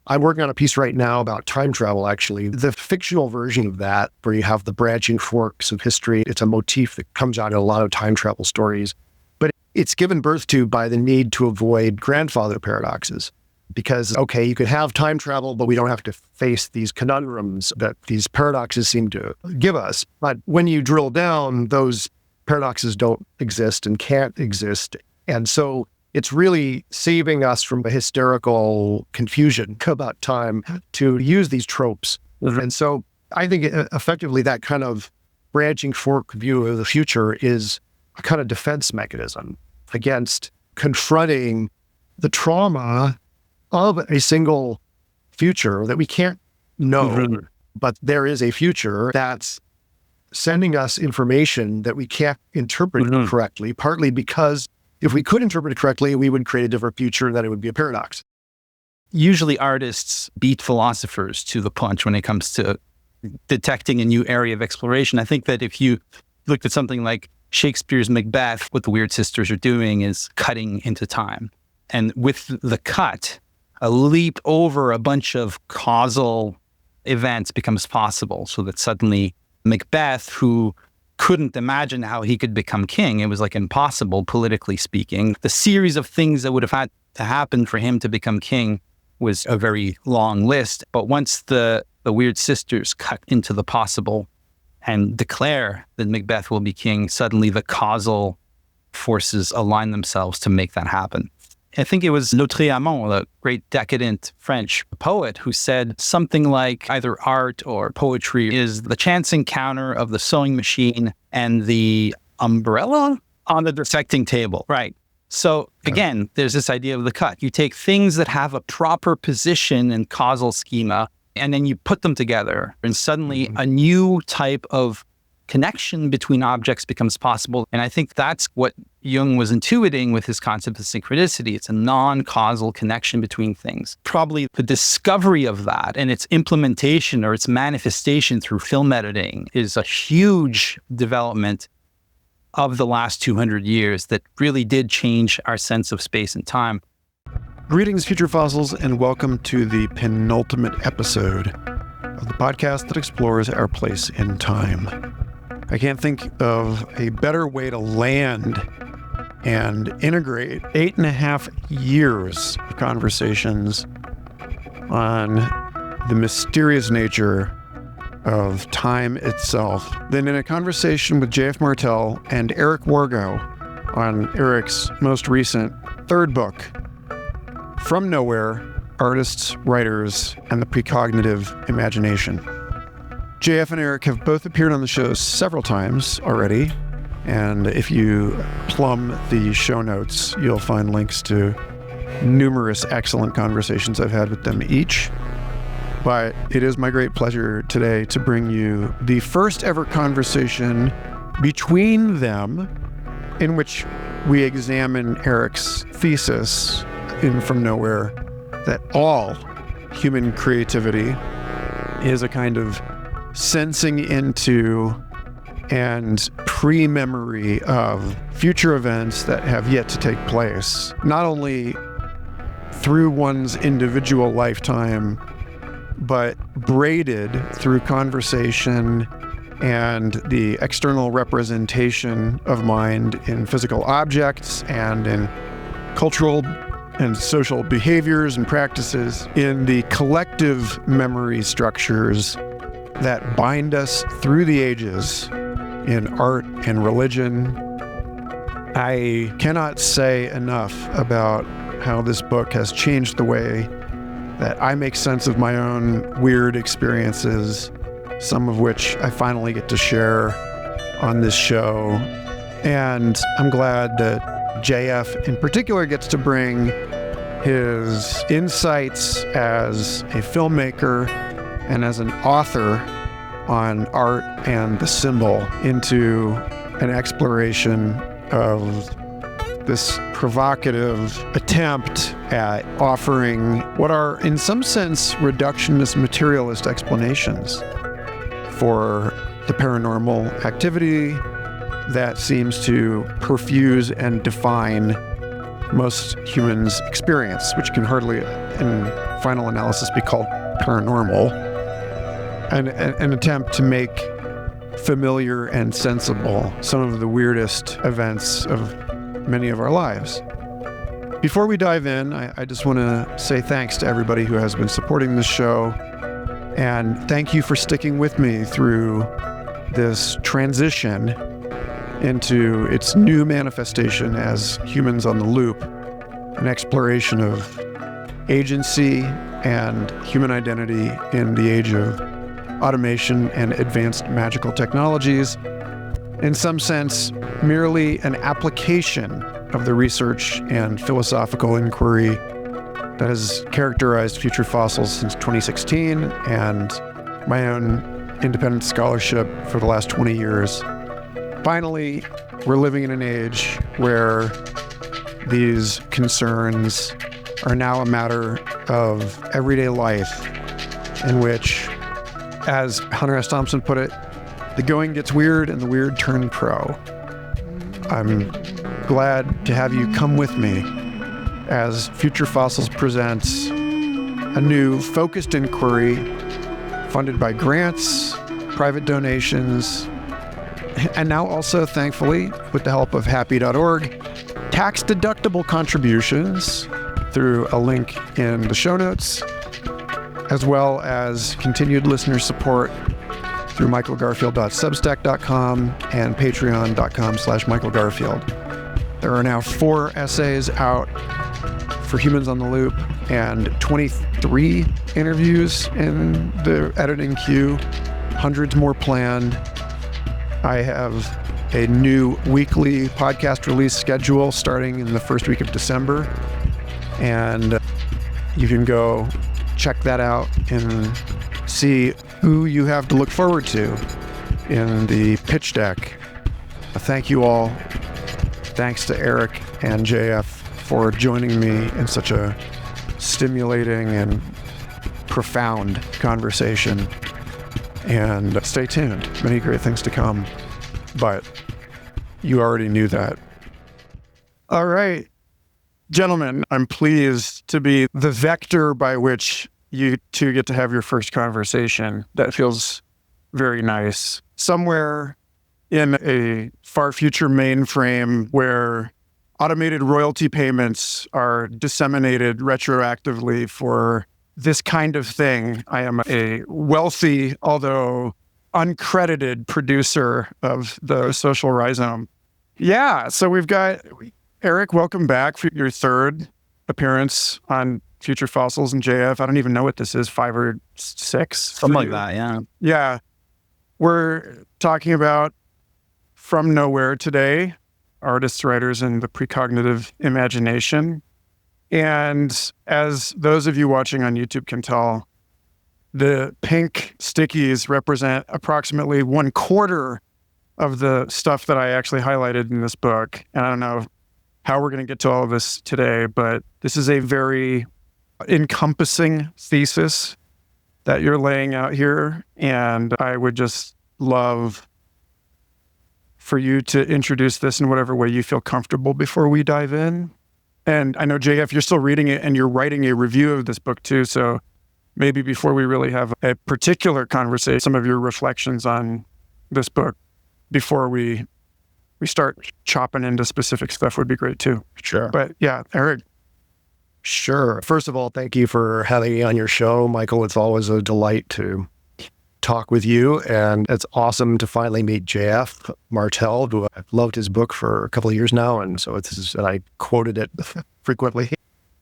I'm working on a piece right now about time travel, actually. The fictional version of that, where you have the branching forks of history, it's a motif that comes out in a lot of time travel stories. But it's given birth to by the need to avoid grandfather paradoxes. Because, okay, you could have time travel, but we don't have to face these conundrums that these paradoxes seem to give us. But when you drill down, those paradoxes don't exist and can't exist. And so it's really saving us from a hysterical confusion about time to use these tropes. Mm-hmm. And so I think effectively that kind of branching fork view of the future is a kind of defense mechanism against confronting the trauma of a single future that we can't know, mm-hmm. but there is a future that's sending us information that we can't interpret mm-hmm. correctly, partly because if we could interpret it correctly, we would create a different future and then it would be a paradox. Usually artists beat philosophers to the punch when it comes to detecting a new area of exploration. I think that if you looked at something like Shakespeare's Macbeth, what the Weird Sisters are doing is cutting into time. And with the cut, a leap over a bunch of causal events becomes possible, so that suddenly Macbeth, who couldn't imagine how he could become king, it was like impossible politically speaking. The series of things that would have had to happen for him to become king was a very long list. But once the Weird Sisters cut into the possible and declare that Macbeth will be king, suddenly the causal forces align themselves to make that happen. I think it was Lautréamont, the great decadent French poet, who said something like either art or poetry is the chance encounter of the sewing machine and the umbrella on the dissecting table. Right. So again, there's this idea of the cut. You take things that have a proper position and causal schema, and then you put them together, and suddenly mm-hmm. a new type of connection between objects becomes possible. And I think that's what Jung was intuiting with his concept of synchronicity. It's a non-causal connection between things. Probably the discovery of that and its implementation or its manifestation through film editing is a huge development of the last 200 years that really did change our sense of space and time. Greetings, future fossils, and welcome to the penultimate episode of the podcast that explores our place in time. I can't think of a better way to land and integrate 8.5 years of conversations on the mysterious nature of time itself than in a conversation with J.F. Martel and Eric Wargo on Eric's most recent third book, From Nowhere, Artists, Writers, and the Precognitive Imagination. JF and Eric have both appeared on the show several times already, and if you plumb the show notes, you'll find links to numerous excellent conversations I've had with them each. But it is my great pleasure today to bring you the first ever conversation between them in which we examine Eric's thesis in From Nowhere that all human creativity is a kind of sensing into and pre-memory of future events that have yet to take place, not only through one's individual lifetime, but braided through conversation and the external representation of mind in physical objects and in cultural and social behaviors and practices, in the collective memory structures that bind us through the ages in art and religion. I cannot say enough about how this book has changed the way that I make sense of my own weird experiences, some of which I finally get to share on this show. And I'm glad that JF in particular gets to bring his insights as a filmmaker and as an author on art and the symbol into an exploration of this provocative attempt at offering what are, in some sense, reductionist materialist explanations for the paranormal activity that seems to perfuse and define most humans experience, which can hardly, in final analysis, be called paranormal, an attempt to make familiar and sensible some of the weirdest events of many of our lives. Before we dive in, I just want to say thanks to everybody who has been supporting this show, and thank you for sticking with me through this transition into its new manifestation as Humans on the Loop, an exploration of agency and human identity in the age of automation and advanced magical technologies. In some sense, merely an application of the research and philosophical inquiry that has characterized Future Fossils since 2016 and my own independent scholarship for the last 20 years. Finally, we're living in an age where these concerns are now a matter of everyday life, in which, as Hunter S. Thompson put it, the going gets weird and the weird turn pro. I'm glad to have you come with me as Future Fossils presents a new focused inquiry funded by grants, private donations, and now also, thankfully, with the help of happy.org, tax-deductible contributions through a link in the show notes, as well as continued listener support through michaelgarfield.substack.com and patreon.com/michaelgarfield. There are now 4 essays out for Humans on the Loop and 23 interviews in the editing queue, hundreds more planned. I have a new weekly podcast release schedule starting in the first week of December, and you can go check that out and see who you have to look forward to in the pitch deck. Thank you all. Thanks to Eric and JF for joining me in such a stimulating and profound conversation. And stay tuned. Many great things to come. But you already knew that. All right. Gentlemen, I'm pleased to be the vector by which you two get to have your first conversation. That feels very nice. Somewhere in a far future mainframe where automated royalty payments are disseminated retroactively for this kind of thing, I am a wealthy, although uncredited producer of the social rhizome. Yeah, so we've got Eric, welcome back for your third appearance on Future Fossils and JF. I don't even know what this is, 5 or 6? Something like that, yeah. Yeah. We're talking about From Nowhere today, artists, writers, and the precognitive imagination. And as those of you watching on YouTube can tell, the pink stickies represent approximately 1/4 of the stuff that I actually highlighted in this book. And I don't know how we're going to get to all of this today, but this is a very encompassing thesis that you're laying out here. And I would just love for you to introduce this in whatever way you feel comfortable before we dive in. And I know, JF, you're still reading it and you're writing a review of this book too. So maybe before we really have a particular conversation, some of your reflections on this book before we start chopping into specific stuff would be great too. Sure. But yeah, Eric. Sure. First of all, thank you for having me on your show, Michael. It's always a delight to talk with you, and it's awesome to finally meet JF Martel, who I've loved his book for a couple of years now, and so and I quoted it frequently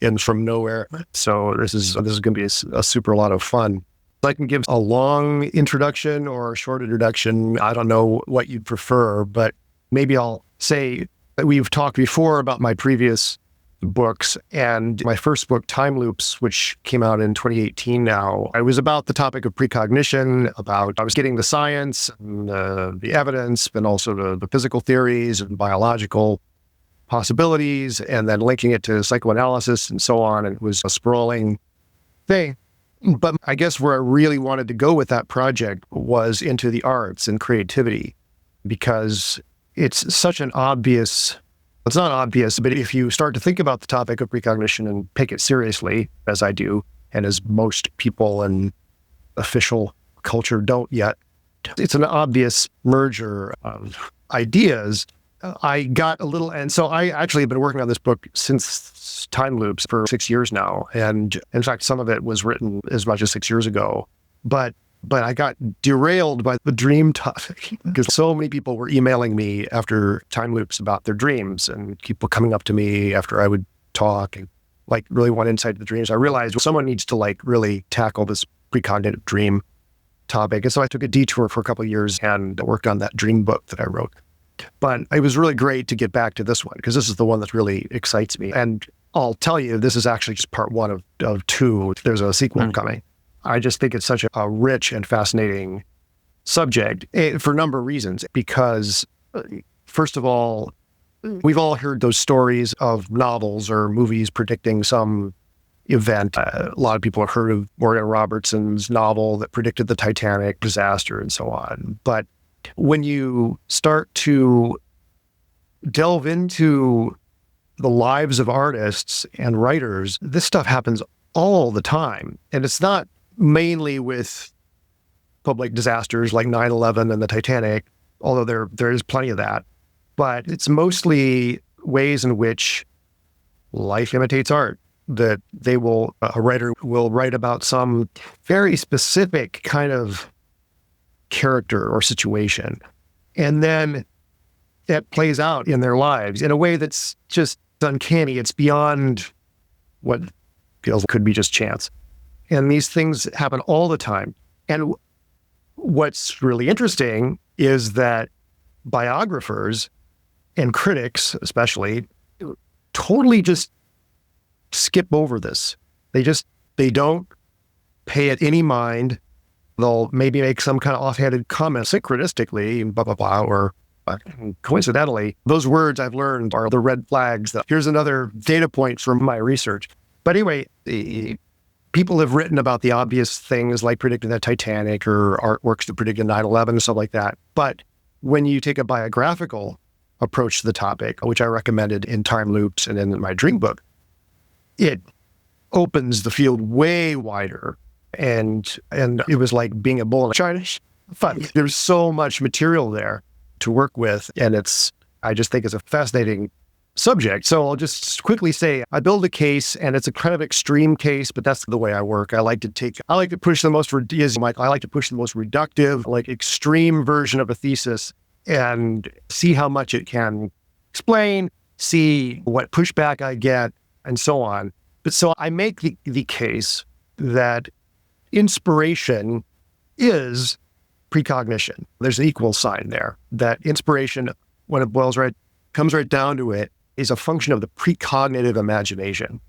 in From Nowhere. So this is going to be a super lot of fun. I can give a long introduction or a short introduction. I don't know what you'd prefer, but maybe I'll say that we've talked before about my previous books, and my first book, Time Loops, which came out in 2018 now. I was about the topic of precognition, I was getting the science and the evidence, and also the physical theories and biological possibilities, and then linking it to psychoanalysis and so on. And it was a sprawling thing. But I guess where I really wanted to go with that project was into the arts and creativity, because it's such an obvious It's not obvious, but if you start to think about the topic of precognition and take it seriously, as I do, and as most people in official culture don't yet, it's an obvious merger of ideas. I got a little, and so I actually have been working on this book since Time Loops for 6 years now. And in fact, some of it was written as much as 6 years ago. But I got derailed by the dream topic because so many people were emailing me after Time Loops about their dreams, and people coming up to me after I would talk and like really want insight to the dreams. I realized someone needs to like really tackle this precognitive dream topic. And so I took a detour for a couple of years and worked on that dream book that I wrote. But it was really great to get back to this one because this is the one that really excites me. And I'll tell you, this is actually just part one of two. There's a sequel coming. I just think it's such a rich and fascinating subject for a number of reasons. Because, first of all, we've all heard those stories of novels or movies predicting some event. A lot of people have heard of Morgan Robertson's novel that predicted the Titanic disaster and so on. But when you start to delve into the lives of artists and writers, this stuff happens all the time. And it's not mainly with public disasters like 9/11 and the Titanic, although there is plenty of that. But it's mostly ways in which life imitates art, that a writer will write about some very specific kind of character or situation. And then that plays out in their lives in a way that's just uncanny. It's beyond what feels could be just chance. And these things happen all the time. And what's really interesting is that biographers and critics, especially, totally just skip over this. They don't pay it any mind. They'll maybe make some kind of offhanded comment synchronistically, blah, blah, blah, or coincidentally. Those words I've learned are the red flags. Here's another data point from my research. But anyway, people have written about the obvious things like predicting the Titanic or artworks that predicted 9/11 and stuff like that. But when you take a biographical approach to the topic, which I recommended in Time Loops and in my dream book, it opens the field way wider. And it was like being a bull in a china fun. There's so much material there to work with. And I just think it's a fascinating subject. So I'll just quickly say, I build a case and it's a kind of extreme case, but that's the way I work. I like to push the most reductive, like extreme version of a thesis and see how much it can explain, see what pushback I get, and so on. But so I make the case that inspiration is precognition. There's an equal sign there. That inspiration, when it comes right down to it, is a function of the precognitive imagination.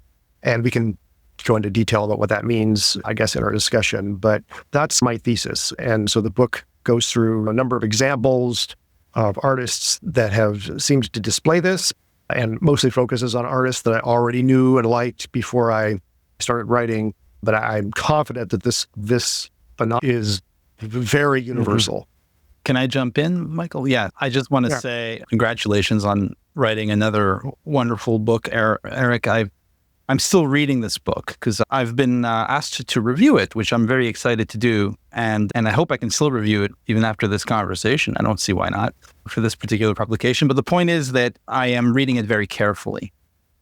And we can go into detail about what that means, I guess, in our discussion, but that's my thesis. And so the book goes through a number of examples of artists that have seemed to display this, and mostly focuses on artists that I already knew and liked before I started writing. But I'm confident that this phenomenon is very universal. Can I jump in, Michael? Yeah, I just want to say congratulations on writing another wonderful book, Eric. I'm still reading this book because I've been asked to review it, which I'm very excited to do. And I hope I can still review it even after this conversation. I don't see why not for this particular publication. But the point is that I am reading it very carefully.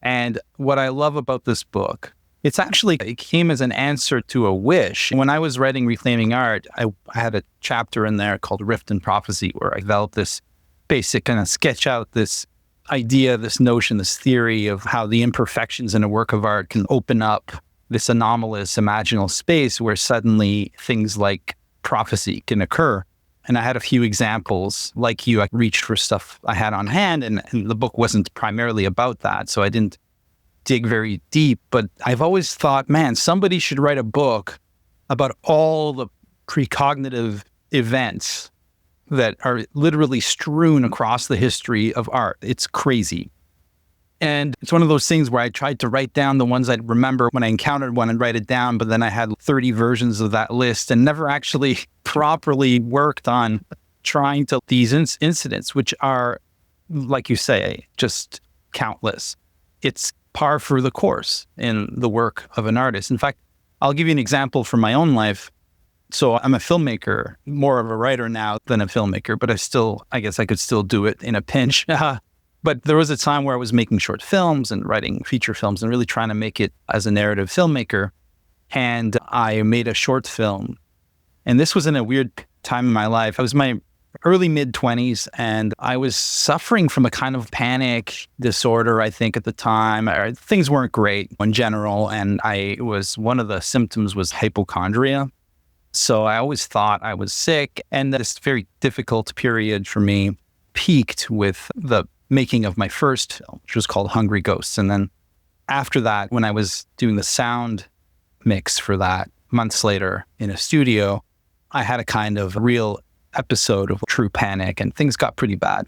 And what I love about this book, it came as an answer to a wish. When I was writing Reclaiming Art, I had a chapter in there called Rift and Prophecy, where I developed this basic kind of sketch out this idea, this notion, this theory of how the imperfections in a work of art can open up this anomalous imaginal space where suddenly things like prophecy can occur. And I had a few examples. Like you, I reached for stuff I had on hand, and the book wasn't primarily about that, so I didn't dig very deep. But I've always thought, man, somebody should write a book about all the precognitive events that are literally strewn across the history of art. It's crazy. And it's one of those things where I tried to write down the ones I'd remember when I encountered one and write it down, but then I had 30 versions of that list and never actually properly worked on trying to these incidents, which are, like you say, just countless. It's par for the course in the work of an artist. In fact, I'll give you an example from my own life. So I'm a filmmaker, more of a writer now than a filmmaker, but I guess I could still do it in a pinch. But there was a time where I was making short films and writing feature films and really trying to make it as a narrative filmmaker. And I made a short film. And this was in a weird time in my life. I was in my early mid-20s, and I was suffering from a kind of panic disorder, I think, at the time. Things weren't great in general, and one of the symptoms was hypochondria. So I always thought I was sick, and this very difficult period for me peaked with the making of my first film, which was called Hungry Ghosts. And then after that, when I was doing the sound mix for that, months later in a studio, I had a kind of real episode of true panic, and things got pretty bad.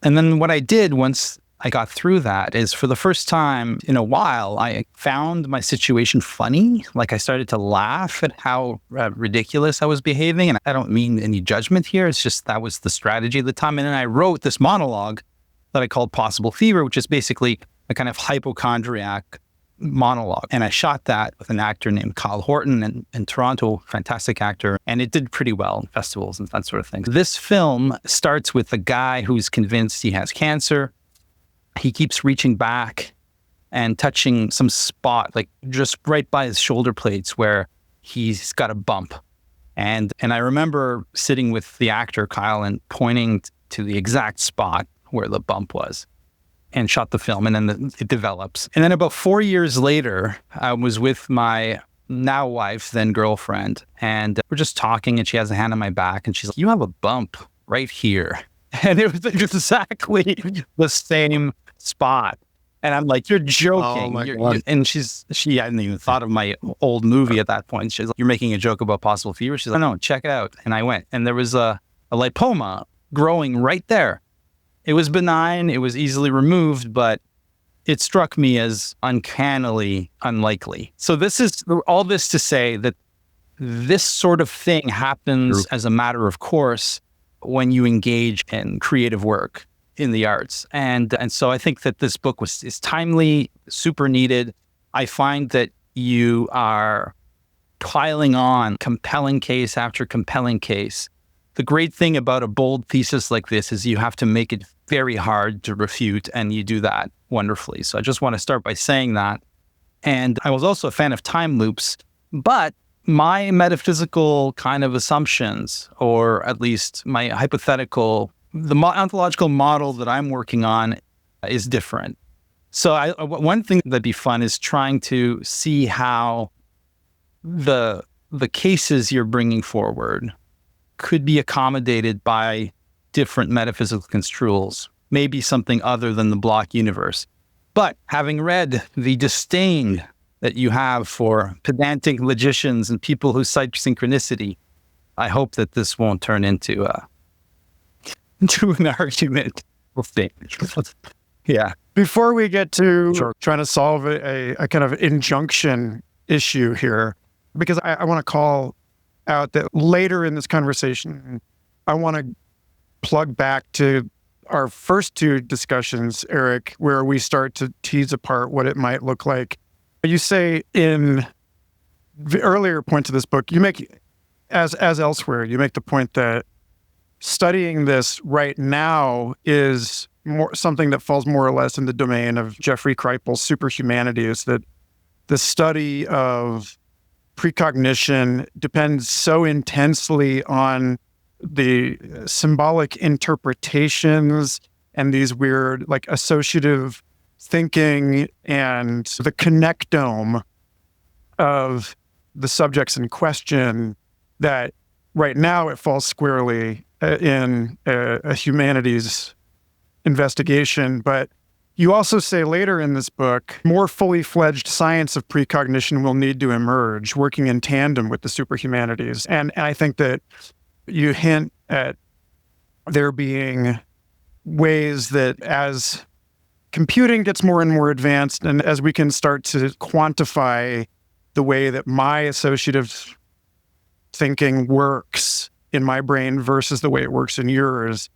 And then what I did once I got through that is, for the first time in a while, I found my situation funny. Like, I started to laugh at how ridiculous I was behaving. And I don't mean any judgment here. It's just that was the strategy at the time. And then I wrote this monologue that I called Possible Fever, which is basically a kind of hypochondriac monologue. And I shot that with an actor named Kyle Horton in Toronto, fantastic actor. And it did pretty well in festivals and that sort of thing. This film starts with a guy who's convinced he has cancer. He keeps reaching back and touching some spot, like just right by his shoulder plates where he's got a bump. And I remember sitting with the actor, Kyle, and pointing to the exact spot where the bump was, and shot the film. And then it develops. And then about 4 years later, I was with my now wife, then girlfriend, and we're just talking, and she has a hand on my back, and she's like, "You have a bump right here." And it was exactly the same spot. And I'm like, "You're joking." Oh my God. And she hadn't even thought of my old movie at that point. She's like, "You're making a joke about Possible Fever?" She's like, "No, check it out." And I went, and there was a lipoma growing right there. It was benign. It was easily removed, but it struck me as uncannily unlikely. So this is all this to say that this sort of thing happens as a matter of course when you engage in creative work in the arts. And so I think that this book is timely, super needed. I find that you are piling on compelling case after compelling case. The great thing about a bold thesis like this is you have to make it very hard to refute, and you do that wonderfully. So I just want to start by saying that. And I was also a fan of time loops, but my metaphysical kind of assumptions, or at least my hypothetical, the ontological model that I'm working on is different. So one thing that'd be fun is trying to see how the cases you're bringing forward could be accommodated by different metaphysical construals, maybe something other than the block universe. But having read the disdain that you have for pedantic logicians and people who cite synchronicity, I hope that this won't turn into an argument. Yeah. Before we get to trying to solve a kind of injunction issue here, because I want to call out that later in this conversation, I want to plug back to our first two discussions, Eric, where we start to tease apart what it might look like. You say in the earlier points of this book, you make, as elsewhere, you make the point that studying this right now is more something that falls more or less in the domain of Jeffrey Kripal's superhumanities, that the study of precognition depends so intensely on the symbolic interpretations and these weird, like, associative thinking and the connectome of the subjects in question, that right now it falls squarely in a humanities investigation. But you also say later in this book, more fully fledged science of precognition will need to emerge, working in tandem with the superhumanities. And I think that you hint at there being ways that as computing gets more and more advanced, and as we can start to quantify the way that my associative thinking works in my brain versus the way it works in yours,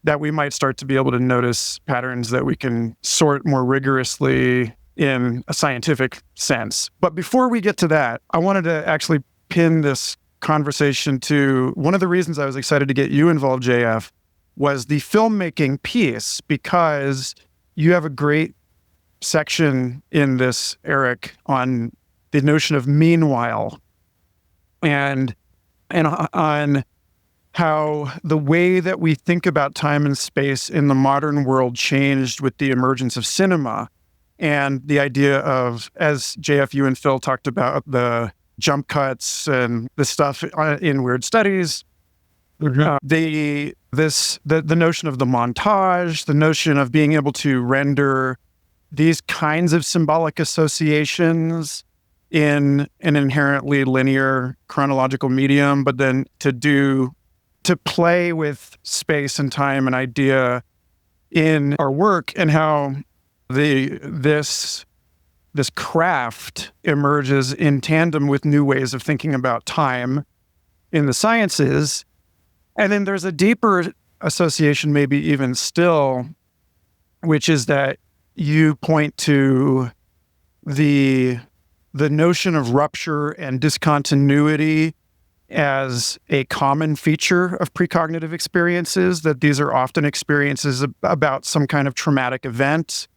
that we might start to be able to notice patterns that we can sort more rigorously in a scientific sense. But before we get to that, I wanted to actually pin this conversation to one of the reasons I was excited to get you involved, JF, was the filmmaking piece, because you have a great section in this, Eric, on the notion of meanwhile and on how the way that we think about time and space in the modern world changed with the emergence of cinema, and the idea of, as JF, and Phil talked about, the jump cuts and the stuff in Weird Studies, the notion of the montage, the notion of being able to render these kinds of symbolic associations in an inherently linear chronological medium, but then to play with space and time and idea in our work, and how this craft emerges in tandem with new ways of thinking about time in the sciences. And then there's a deeper association, maybe even still, which is that you point to the notion of rupture and discontinuity as a common feature of precognitive experiences, that these are often experiences about some kind of traumatic event,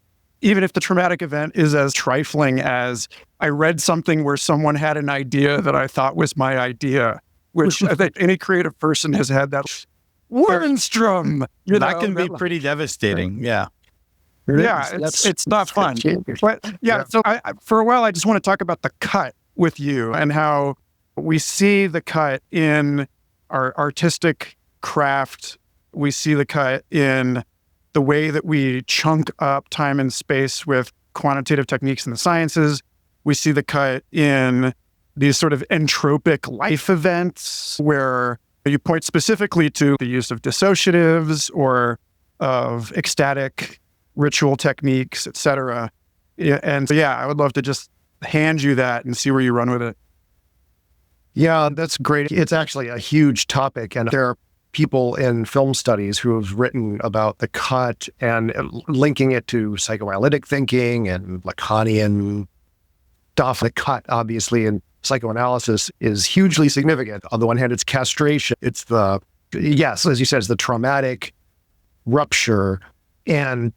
even if the traumatic event is as trifling as, I read something where someone had an idea that I thought was my idea, which I think any creative person has had that. Wernstrom! That can be pretty devastating, yeah. Yeah, it's not fun. But yeah, so for a while, I just want to talk about the cut with you and how we see the cut in our artistic craft. We see the cut in the way that we chunk up time and space with quantitative techniques in the sciences. We see the cut in these sort of entropic life events where you point specifically to the use of dissociatives or of ecstatic ritual techniques, et cetera. And so, I would love to just hand you that and see where you run with it. Yeah, that's great. It's actually a huge topic, and there are people in film studies who have written about the cut and linking it to psychoanalytic thinking and Lacanian stuff. The cut, obviously, in psychoanalysis is hugely significant. On the one hand, it's castration. It's yes, as you said, it's the traumatic rupture. And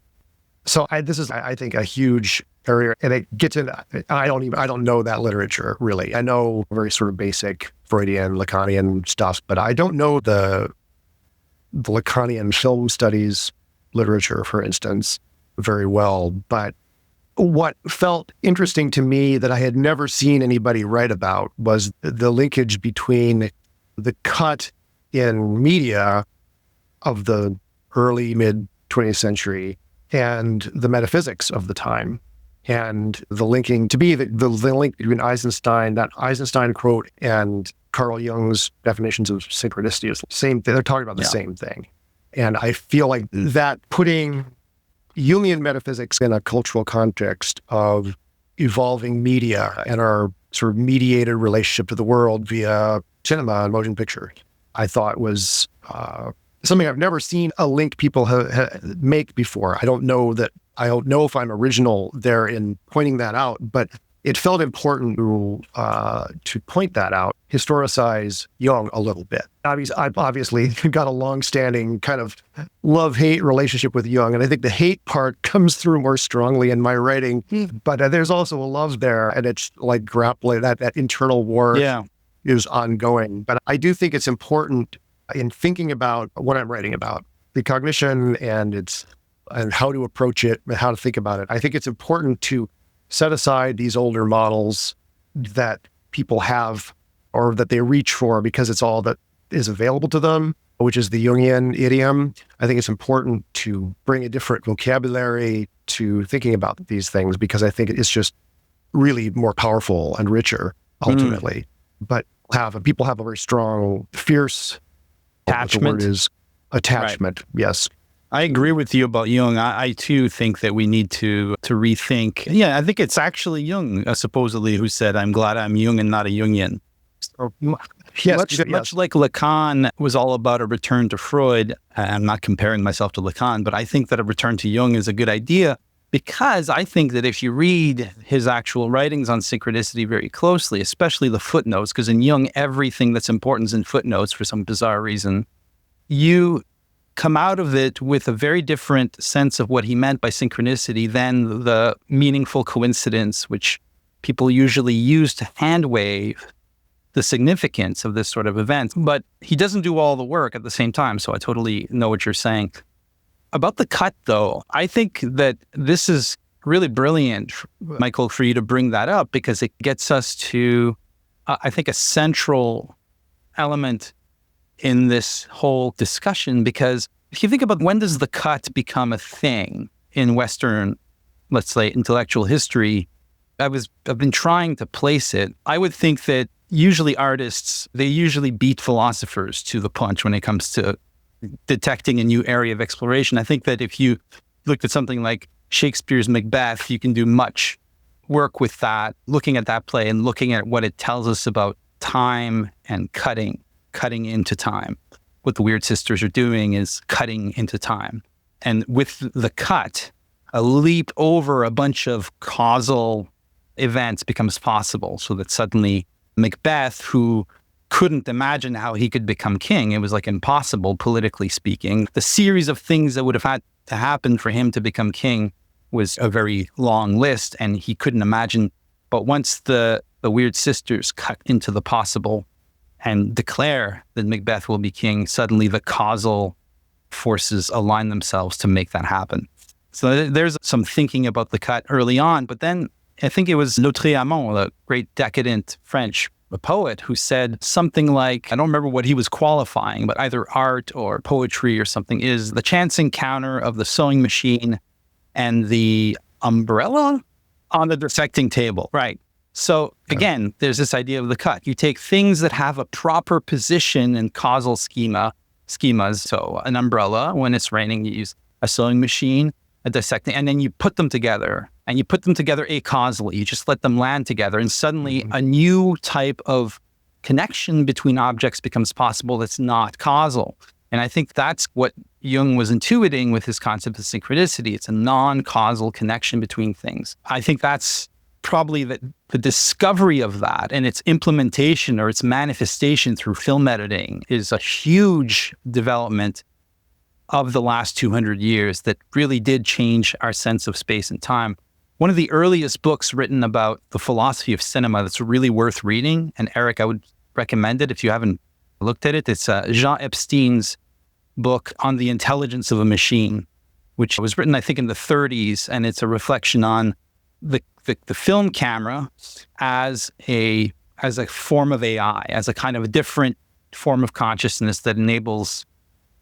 so this is, I think, a huge area, and it gets into, I don't know that literature really. I know very sort of basic Freudian, Lacanian stuff, but I don't know the Lacanian film studies literature, for instance, very well. But what felt interesting to me that I had never seen anybody write about was the linkage between the cut in media of the early, mid 20th century and the metaphysics of the time. And the linking, to be the link between that Eisenstein quote and Carl Jung's definitions of synchronicity is the same thing. They're talking about the same thing. And I feel like that putting Jungian metaphysics in a cultural context of evolving media and our sort of mediated relationship to the world via cinema and motion picture, I thought was something I've never seen a link people make before. I don't know if I'm original there in pointing that out, but it felt important to point that out, historicize Jung a little bit. I've obviously got a long-standing kind of love-hate relationship with Jung, and I think the hate part comes through more strongly in my writing, but there's also a love there, and it's like grappling, that internal war is ongoing. But I do think it's important in thinking about what I'm writing about, precognition and how to approach it and how to think about it. I think it's important to set aside these older models that people have or that they reach for because it's all that is available to them, which is the Jungian idiom. I think it's important to bring a different vocabulary to thinking about these things because I think it's just really more powerful and richer ultimately. But people have a very strong, fierce attachment. The word is attachment. Right. Yes. I agree with you about Jung. I too think that we need to rethink. Yeah, I think it's actually Jung, supposedly, who said, "I'm glad I'm Jung and not a Jungian." Yes, much like Lacan was all about a return to Freud. I'm not comparing myself to Lacan, but I think that a return to Jung is a good idea, because I think that if you read his actual writings on synchronicity very closely, especially the footnotes, because in Jung, everything that's important is in footnotes for some bizarre reason, you come out of it with a very different sense of what he meant by synchronicity than the meaningful coincidence, which people usually use to hand wave the significance of this sort of event. But he doesn't do all the work at the same time, so I totally know what you're saying. About the cut, though, I think that this is really brilliant, Michael, for you to bring that up, because it gets us to, I think, a central element in this whole discussion. Because if you think about when does the cut become a thing in Western, let's say, intellectual history, I've been trying to place it. I would think that usually artists, they usually beat philosophers to the punch when it comes to detecting a new area of exploration. I think that if you looked at something like Shakespeare's Macbeth, you can do much work with that, looking at that play and looking at what it tells us about time and cutting into time. What the Weird Sisters are doing is cutting into time. And with the cut, a leap over a bunch of causal events becomes possible, so that suddenly Macbeth, who couldn't imagine how he could become king, it was like impossible politically speaking. The series of things that would have had to happen for him to become king was a very long list, and he couldn't imagine. But once the Weird Sisters cut into the possible and declare that Macbeth will be king, suddenly the causal forces align themselves to make that happen. So there's some thinking about the cut early on, but then I think it was Lautréamont, the great decadent French poet, who said something like, I don't remember what he was qualifying, but either art or poetry or something, is the chance encounter of the sewing machine and the umbrella on the dissecting table. Right. So again, there's this idea of the cut. You take things that have a proper position and causal schemas. So an umbrella, when it's raining, you use a sewing machine, a dissecting, and then you put them together. And you put them together acausally. You just let them land together. And suddenly a new type of connection between objects becomes possible that's not causal. And I think that's what Jung was intuiting with his concept of synchronicity. It's a non-causal connection between things. I think that's probably the discovery of that, and its implementation or its manifestation through film editing is a huge development of the last 200 years that really did change our sense of space and time. One of the earliest books written about the philosophy of cinema that's really worth reading, and Eric, I would recommend it if you haven't looked at it. It's Jean Epstein's book on the intelligence of a machine, which was written, I think, in the 30s, and it's a reflection on the film camera as a form of AI, as a kind of a different form of consciousness that enables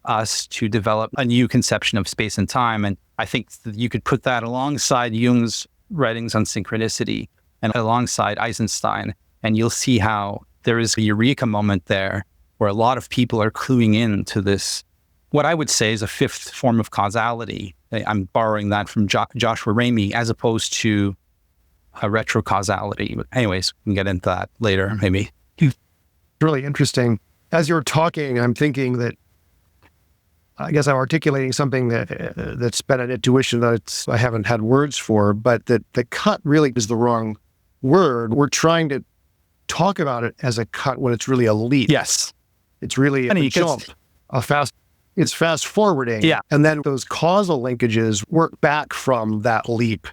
us to develop a new conception of space and time. And I think that you could put that alongside Jung's writings on synchronicity and alongside Eisenstein, and you'll see how there is a eureka moment there where a lot of people are cluing in to this, what I would say is a fifth form of causality. I'm borrowing that from Joshua Ramey, as opposed to a retrocausality. But anyways, we can get into that later, maybe. It's really interesting. As you're talking, I'm thinking that I guess I'm articulating something that's been an intuition that I haven't had words for, but that the cut really is the wrong word. We're trying to talk about it as a cut when it's really a leap. Yes. It's really a jump, it's fast forwarding. Yeah. And then those causal linkages work back from that leap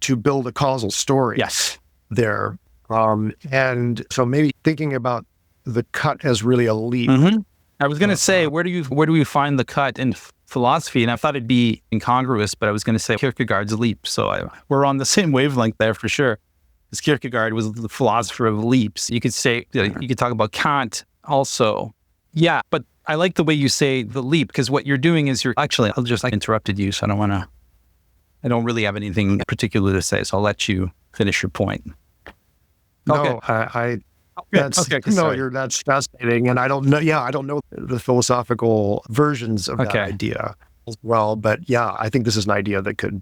to build a causal story. Yes. There. And so maybe thinking about the cut as really a leap. Mm-hmm. I was going to say, where do we find the cut in philosophy? And I thought it'd be incongruous, but I was going to say Kierkegaard's leap. So we're on the same wavelength there for sure. Because Kierkegaard was the philosopher of leaps. You could say, you could talk about Kant also. Yeah, but I like the way you say the leap, because what you're doing is actually, I interrupted you, so I don't really have anything particular to say, so I'll let you finish your point. No, okay. That's fascinating, and I don't know. Yeah, I don't know the philosophical versions of that idea as well. But yeah, I think this is an idea that could,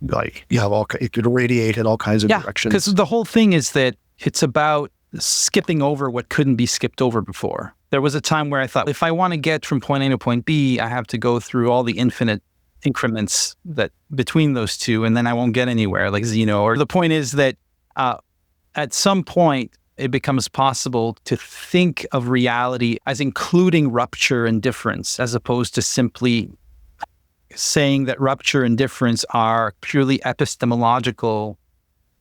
it could radiate in all kinds of directions. Because the whole thing is that it's about skipping over what couldn't be skipped over before. There was a time where I thought, if I want to get from point A to point B, I have to go through all the infinite increments that between those two, and then I won't get anywhere, like Zeno. Or the point is that at some point, it becomes possible to think of reality as including rupture and difference, as opposed to simply saying that rupture and difference are purely epistemological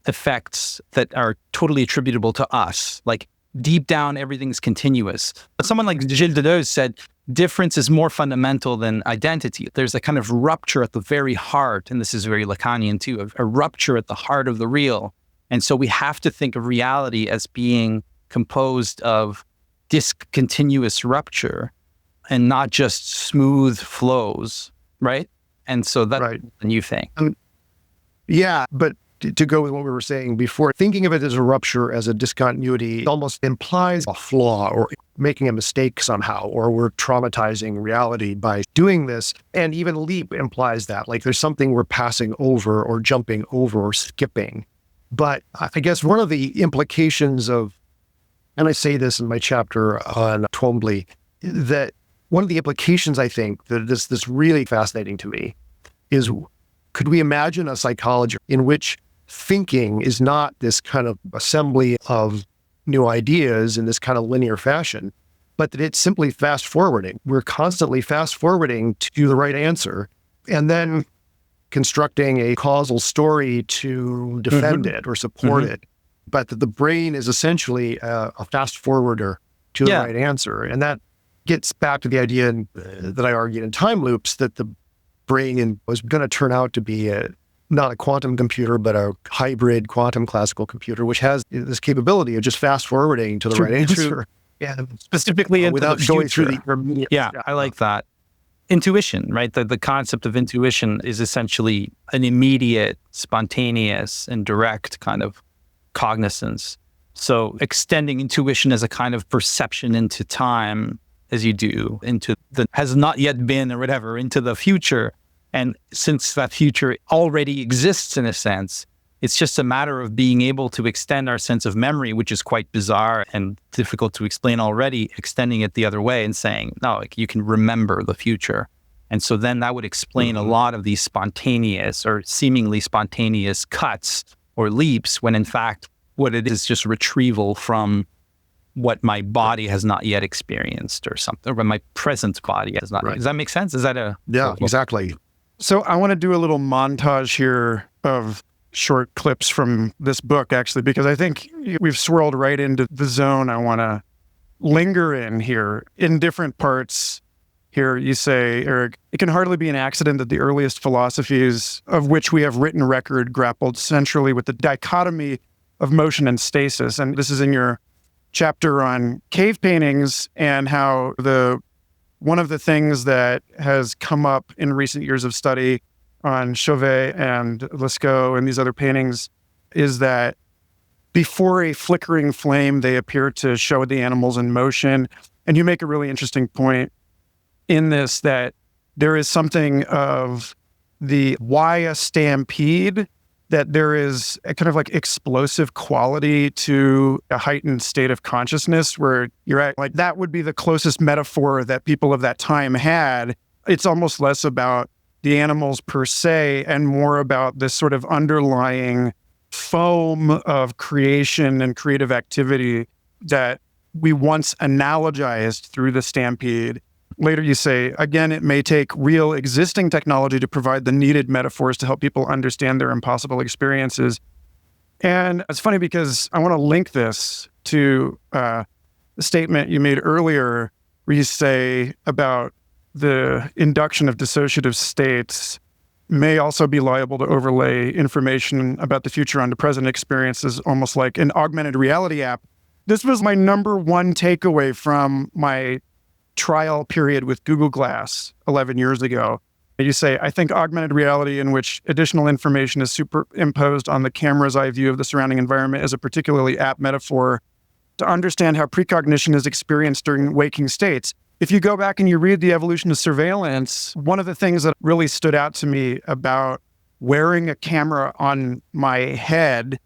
effects that are totally attributable to us. Like deep down, everything's continuous. But someone like Gilles Deleuze said, difference is more fundamental than identity. There's a kind of rupture at the very heart, and this is very Lacanian too, a rupture at the heart of the real. And so we have to think of reality as being composed of discontinuous rupture and not just smooth flows, right? And so that's right. a new thing. Yeah, but to go with what we were saying before, thinking of it as a rupture, as a discontinuity, almost implies a flaw or making a mistake somehow, or we're traumatizing reality by doing this. And even leap implies that, like there's something we're passing over or jumping over or skipping. But I guess one of the implications of, and I say this in my chapter on Twombly, that one of the implications I think that is really fascinating to me is, could we imagine a psychology in which thinking is not this kind of assembly of new ideas in this kind of linear fashion, but that it's simply fast forwarding? We're constantly fast forwarding to the right answer and then constructing a causal story to defend it or support it. But that the brain is essentially a fast forwarder to the right answer. And that gets back to the idea that I argued in Time Loops, that the brain was going to turn out to be not a quantum computer, but a hybrid quantum classical computer, which has this capability of just fast forwarding to the right answer. Yeah, specifically into without the going future. through the Yeah, I like that. Intuition, right? The concept of intuition is essentially an immediate, spontaneous, and direct kind of cognizance. So extending intuition as a kind of perception into time, as you do, into the has not yet been or whatever, into the future. And since that future already exists in a sense, it's just a matter of being able to extend our sense of memory, which is quite bizarre and difficult to explain already, extending it the other way and saying, no, like you can remember the future. And so then that would explain a lot of these spontaneous or seemingly spontaneous cuts or leaps, when in fact, what it is just retrieval from what my body has not yet experienced or something, or my present body has not. Does that make sense? Is that Yeah, exactly. So I want to do a little montage here of short clips from this book, actually, because I think we've swirled right into the zone I want to linger in here. In different parts here, you say, Eric, it can hardly be an accident that the earliest philosophies of which we have written record grappled centrally with the dichotomy of motion and stasis. And this is in your chapter on cave paintings and how one of the things that has come up in recent years of study on Chauvet and Lascaux and these other paintings is that before a flickering flame, they appear to show the animals in motion. And you make a really interesting point in this, that there is something of the why a stampede, that there is a kind of like explosive quality to a heightened state of consciousness where you're at, like, that would be the closest metaphor that people of that time had. It's almost less about the animals per se and more about this sort of underlying foam of creation and creative activity that we once analogized through the stampede. Later you say, again, it may take real existing technology to provide the needed metaphors to help people understand their impossible experiences. And it's funny because I want to link this to the statement you made earlier where you say about the induction of dissociative states may also be liable to overlay information about the future onto present experiences, almost like an augmented reality app. This was my number one takeaway from my trial period with Google Glass 11 years ago. You say, I think augmented reality in which additional information is superimposed on the camera's eye view of the surrounding environment is a particularly apt metaphor to understand how precognition is experienced during waking states. If you go back and you read The Evolution of Surveillance, one of the things that really stood out to me about wearing a camera on my head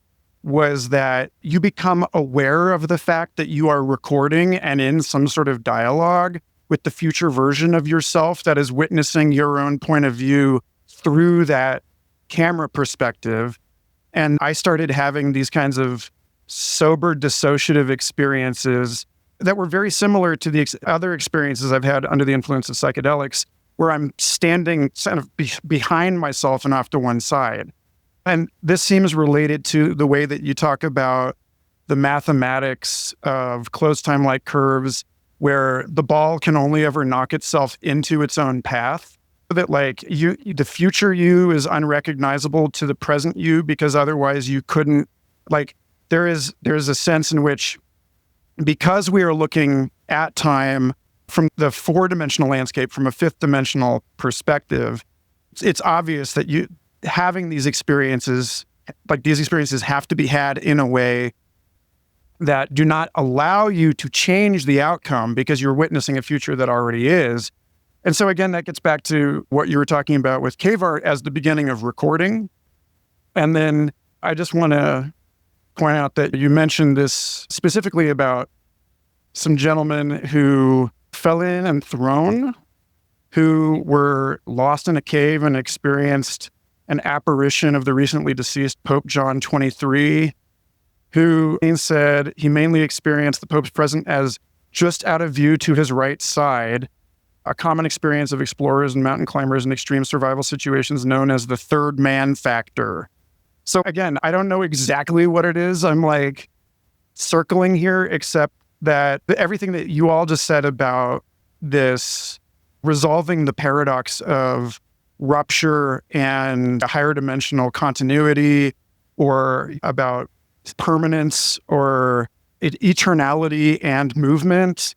was that you become aware of the fact that you are recording and in some sort of dialogue with the future version of yourself that is witnessing your own point of view through that camera perspective. And I started having these kinds of sober dissociative experiences that were very similar to the other experiences I've had under the influence of psychedelics, where I'm standing kind of behind myself and off to one side. And this seems related to the way that you talk about the mathematics of closed time-like curves, where the ball can only ever knock itself into its own path. That like the future you is unrecognizable to the present you, because otherwise you couldn't, like, there's a sense in which, because we are looking at time from the four-dimensional landscape, from a fifth-dimensional perspective, it's obvious that having these experiences, like these experiences have to be had in a way that do not allow you to change the outcome because you're witnessing a future that already is. And so again, that gets back to what you were talking about with cave art as the beginning of recording. And then I just want to point out that you mentioned this specifically about some gentlemen who fell in and thrown, who were lost in a cave and experienced an apparition of the recently deceased Pope John XXIII, who said he mainly experienced the Pope's presence as just out of view to his right side, a common experience of explorers and mountain climbers in extreme survival situations known as the third man factor. So again, I don't know exactly what it is I'm like circling here, except that everything that you all just said about this resolving the paradox of rupture and a higher dimensional continuity, or about permanence or eternality and movement,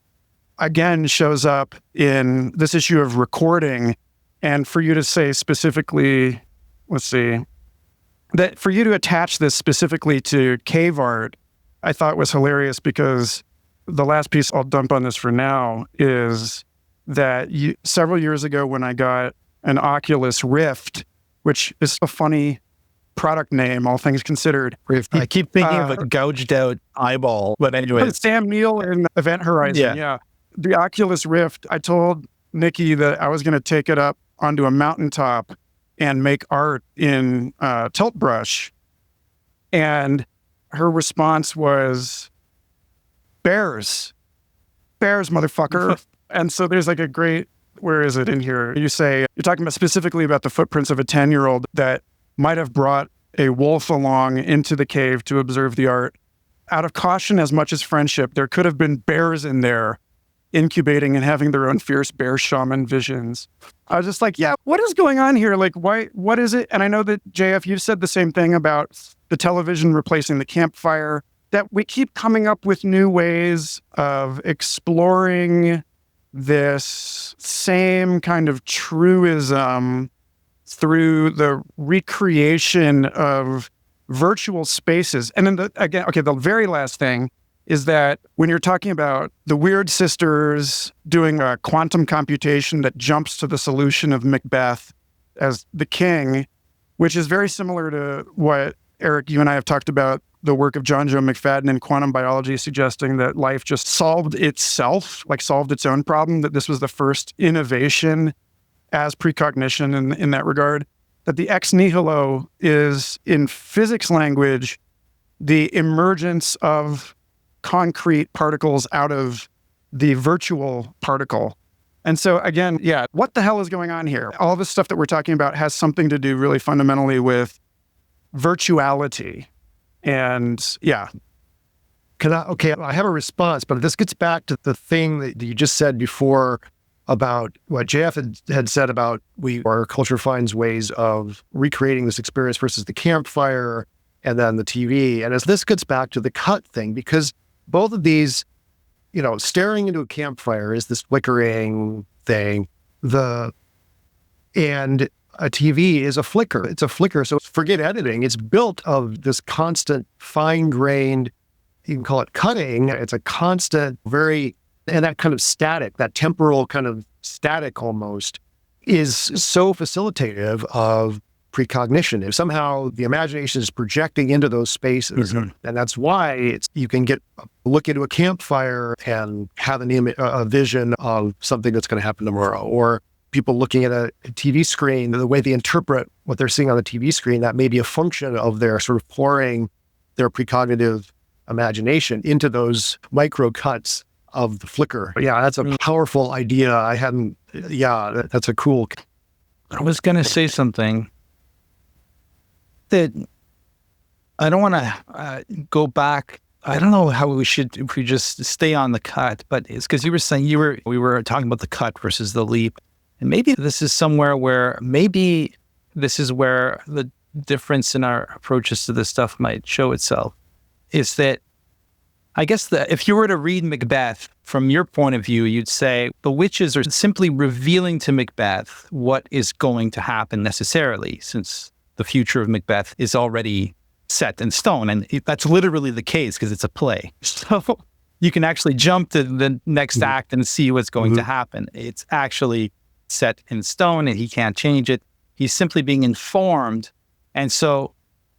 again, shows up in this issue of recording. And for you to say specifically, that for you to attach this specifically to cave art, I thought was hilarious, because the last piece I'll dump on this for now is that several years ago when I got an Oculus Rift, which is a funny product name, all things considered. Rift. I keep thinking of a gouged out eyeball, but anyway. Sam Neill in Event Horizon, yeah. The Oculus Rift, I told Nikki that I was going to take it up onto a mountaintop and make art in tilt brush. And her response was, bears, motherfucker. And so there's like a great, where is it in here? You say, you're talking about specifically about the footprints of a 10-year-old that might have brought a wolf along into the cave to observe the art. Out of caution as much as friendship, there could have been bears in there incubating and having their own fierce bear shaman visions. I was just like, yeah, what is going on here? Like, why, what is it? And I know that JF, you've said the same thing about the television replacing the campfire, that we keep coming up with new ways of exploring this same kind of truism through the recreation of virtual spaces. And then the very last thing is that when you're talking about the Weird Sisters doing a quantum computation that jumps to the solution of Macbeth as the king, which is very similar to what, Eric, you and I have talked about, the work of John Joe McFadden in quantum biology, suggesting that life just solved itself, like solved its own problem, that this was the first innovation as precognition in that regard, that the ex nihilo is, in physics language, the emergence of concrete particles out of the virtual particle. And so again, yeah, what the hell is going on here? All this stuff that we're talking about has something to do really fundamentally with virtuality. And yeah. I have a response, but this gets back to the thing that you just said before about what JF had said about our culture finds ways of recreating this experience versus the campfire and then the TV. And as this gets back to the cut thing, because both of these, staring into a campfire is this flickering thing, and a TV is a flicker. It's a flicker. So forget editing. It's built of this constant fine-grained, you can call it cutting. It's a constant, and that kind of static, that temporal kind of static almost, is so facilitative of precognition. If somehow the imagination is projecting into those spaces, and that's why you can look into a campfire and have a vision of something that's going to happen tomorrow, or people looking at a TV screen, the way they interpret what they're seeing on the TV screen, that may be a function of their sort of pouring their precognitive imagination into those micro cuts of the flicker. Yeah, that's a powerful idea. That's a cool. I was going to say something that I don't want to go back. I don't know how if we just stay on the cut, but it's because you were saying we were talking about the cut versus the leap. And maybe this is where the difference in our approaches to this stuff might show itself, is that I guess if you were to read Macbeth from your point of view, you'd say the witches are simply revealing to Macbeth what is going to happen necessarily, since the future of Macbeth is already set in stone. And that's literally the case because it's a play. So you can actually jump to the next act and see what's going to happen. It's actually set in stone and he can't change it. He's simply being informed. And so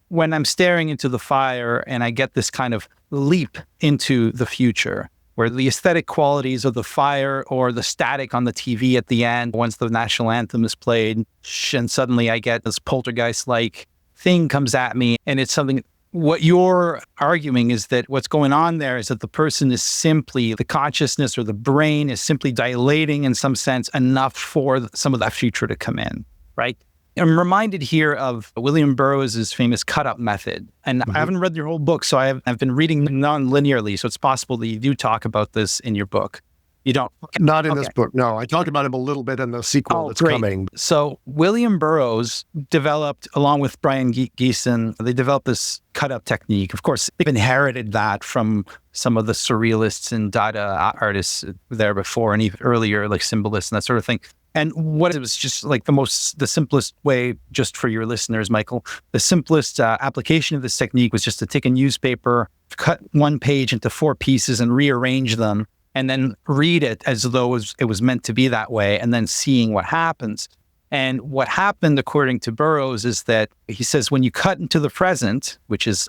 when I'm staring into the fire and I get this kind of leap into the future, where the aesthetic qualities of the fire or the static on the TV at the end, once the national anthem is played, and suddenly I get this poltergeist-like thing comes at me, and it's something. What you're arguing is that what's going on there is that the person is simply, the consciousness or the brain is simply dilating in some sense enough for some of that future to come in, right? I'm reminded here of William Burroughs' famous cut-up method. And I haven't read your whole book, so I've been reading non-linearly, so it's possible that you do talk about this in your book. You don't? Not in this book, no. I talked about him a little bit in the sequel that's coming. So William Burroughs developed, along with Brian Geeson, they developed this cut-up technique. Of course, they've inherited that from some of the surrealists and Dada artists there before, and even earlier, like symbolists and that sort of thing. And what it was just like the simplest way, just for your listeners, Michael, the simplest application of this technique was just to take a newspaper, cut one page into 4 pieces and rearrange them, and then read it as though it was meant to be that way, and then seeing what happens. And what happened, according to Burroughs, is that he says when you cut into the present, which is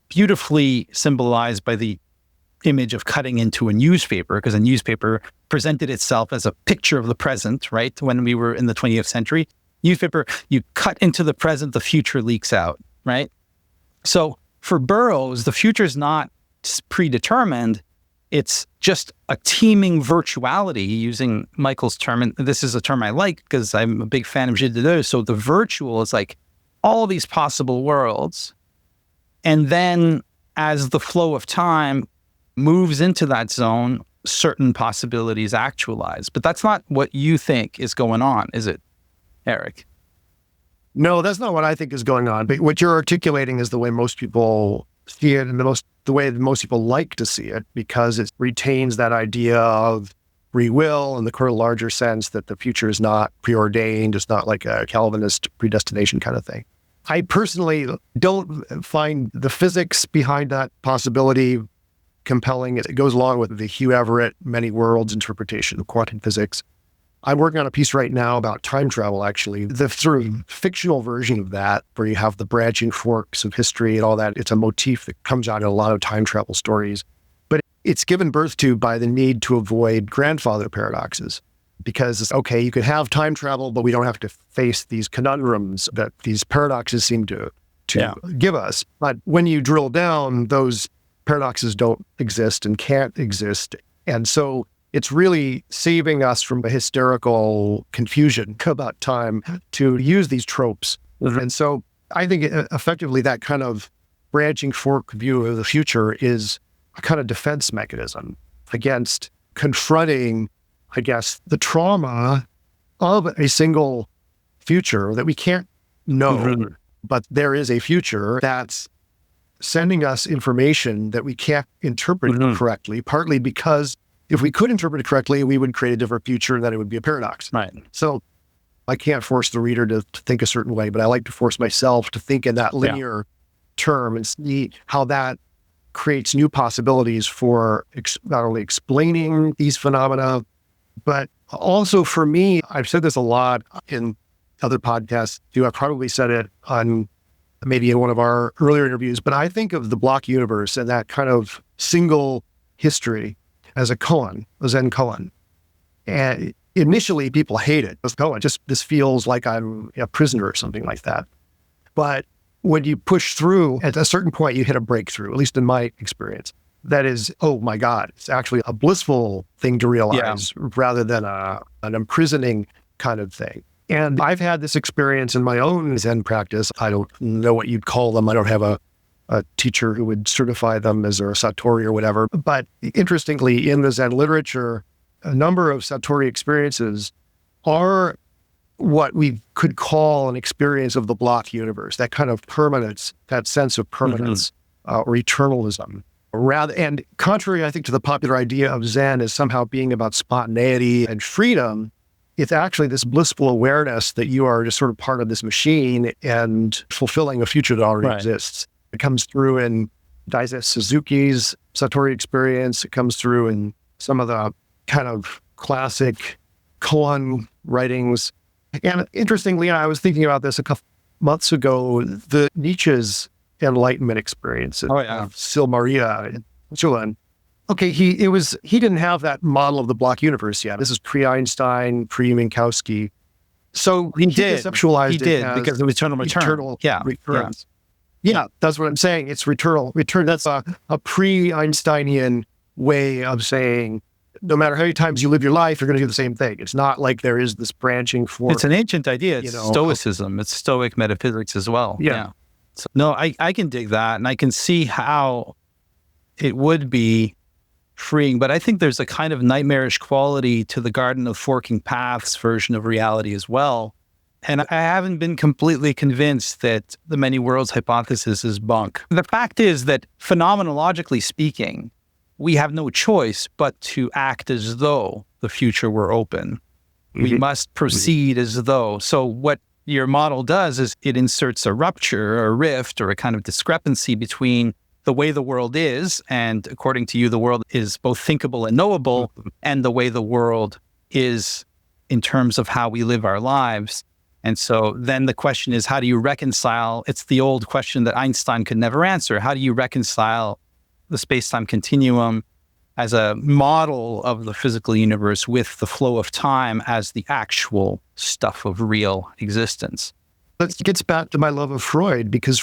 beautifully symbolized by the image of cutting into a newspaper, because a newspaper presented itself as a picture of the present, right? When we were in the 20th century, newspaper, you cut into the present, the future leaks out, right? So for Burroughs, the future is not predetermined. It's just a teeming virtuality, using Michael's term. And this is a term I like because I'm a big fan of Gilles Deleuze. So the virtual is like all these possible worlds. And then as the flow of time moves into that zone, certain possibilities actualize. But that's not what you think is going on, is it, Eric? No, that's not what I think is going on. But what you're articulating is the way most people see it, and the way that most people like to see it, because it retains that idea of free will in the kind of larger sense that the future is not preordained. It's not like a Calvinist predestination kind of thing. I personally don't find the physics behind that possibility compelling. It goes along with the Hugh Everett many worlds interpretation of quantum physics. I'm working on a piece right now about time travel, actually. The sort of fictional version of that, where you have the branching forks of history and all that. It's a motif that comes out in a lot of time travel stories. But it's given birth to by the need to avoid grandfather paradoxes. Because it's okay, you could have time travel, but we don't have to face these conundrums that these paradoxes seem to give us. But when you drill down, those paradoxes don't exist and can't exist. And so it's really saving us from a hysterical confusion about time to use these tropes. And so I think effectively that kind of branching fork view of the future is a kind of defense mechanism against confronting, I guess, the trauma of a single future that we can't know, but there is a future that's sending us information that we can't interpret correctly, partly because if we could interpret it correctly, we would create a different future and then it would be a paradox. Right. So I can't force the reader to think a certain way, but I like to force myself to think in that linear term and see how that creates new possibilities for not only explaining these phenomena, but also for me, I've said this a lot in other podcasts too. I probably said it on maybe in one of our earlier interviews, but I think of the block universe and that kind of single history as a koan, a Zen koan. And initially people hate it. As koan, just this feels like I'm a prisoner or something like that. But when you push through, at a certain point, you hit a breakthrough, at least in my experience. That is, oh my God, it's actually a blissful thing to realize rather than an imprisoning kind of thing. And I've had this experience in my own Zen practice. I don't know what you'd call them. I don't have a teacher who would certify them as a Satori or whatever. But interestingly, in the Zen literature, a number of Satori experiences are what we could call an experience of the block universe, that kind of permanence, that sense of permanence or eternalism. And contrary, I think, to the popular idea of Zen as somehow being about spontaneity and freedom, it's actually this blissful awareness that you are just sort of part of this machine and fulfilling a future that already exists. It comes through in Daisetsu Suzuki's Satori experience. It comes through in some of the kind of classic koan writings. And interestingly, I was thinking about this a couple months ago, the Nietzsche's enlightenment experience of Sil Maria in Switzerland. Okay, he didn't have that model of the block universe yet. This is pre-Einstein, pre-Minkowski. So he conceptualized it because it was eternal recurrence. Yeah, that's what I'm saying. It's return. That's a pre-Einsteinian way of saying, no matter how many times you live your life, you're going to do the same thing. It's not like there is this branching forth. It's an ancient idea. It's Stoicism. It's Stoic metaphysics as well. Yeah. So, no, I can dig that, and I can see how it would be freeing, but I think there's a kind of nightmarish quality to the Garden of Forking Paths version of reality as well. And I haven't been completely convinced that the many worlds hypothesis is bunk. The fact is that phenomenologically speaking, we have no choice but to act as though the future were open. We must proceed as though. So what your model does is it inserts a rupture or a rift or a kind of discrepancy between the way the world is, and according to you, the world is both thinkable and knowable, and the way the world is in terms of how we live our lives. And so then the question is, how do you reconcile? It's the old question that Einstein could never answer. How do you reconcile the space-time continuum as a model of the physical universe with the flow of time as the actual stuff of real existence? That gets back to my love of Freud, because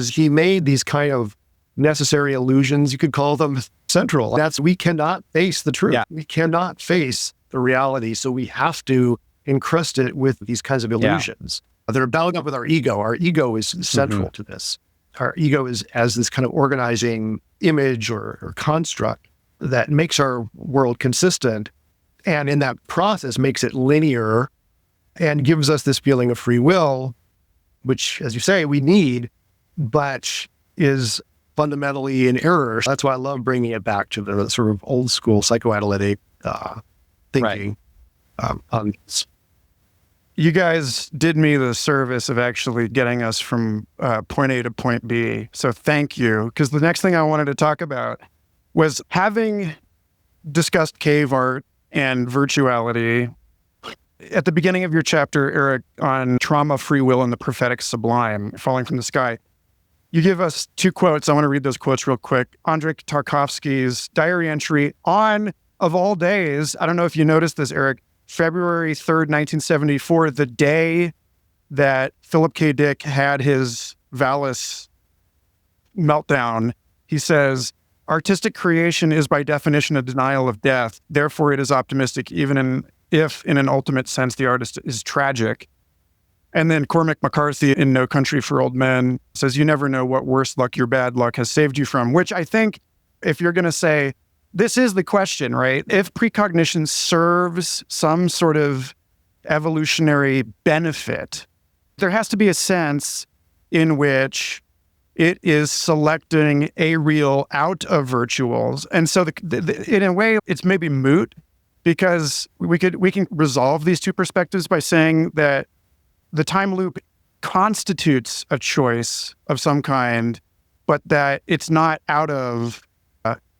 he made these kind of necessary illusions, you could call them, central. We cannot face the truth. Yeah. We cannot face the reality. So we have to encrust it with these kinds of illusions. They're bound up with our ego. Our ego is central to this. Our ego is as this kind of organizing image or construct that makes our world consistent. And in that process makes it linear and gives us this feeling of free will, which, as you say, we need, but is fundamentally in error. That's why I love bringing it back to the sort of old school psychoanalytic thinking on this. You guys did me the service of actually getting us from point A to point B. So thank you. Because the next thing I wanted to talk about was, having discussed cave art and virtuality, at the beginning of your chapter, Eric, on trauma, free will, and the prophetic sublime, falling from the sky, you give us two quotes. I want to read those quotes real quick. Andrei Tarkovsky's diary entry on, of all days, I don't know if you noticed this, Eric, February 3rd, 1974, the day that Philip K. Dick had his Valis meltdown, he says, "Artistic creation is by definition a denial of death. Therefore, it is optimistic, even if in an ultimate sense the artist is tragic." And then Cormac McCarthy in No Country for Old Men says, "You never know what worse luck your bad luck has saved you from," which I think, if you're going to say, this is the question, right? If precognition serves some sort of evolutionary benefit, there has to be a sense in which it is selecting a real out of virtuals. And so in a way, it's maybe moot, because we can resolve these two perspectives by saying that the time loop constitutes a choice of some kind, but that it's not out of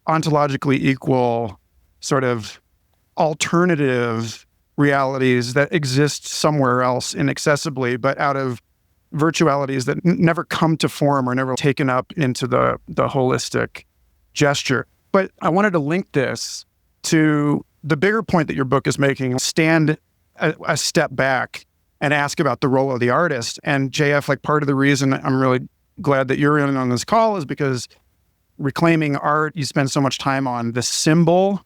ontologically equal sort of alternative realities that exist somewhere else inaccessibly, but out of virtualities that never come to form or never taken up into the holistic gesture. But I wanted to link this to the bigger point that your book is making, stand a step back and ask about the role of the artist. And JF, like, part of the reason I'm really glad that you're in on this call is because reclaiming art, you spend so much time on the symbol,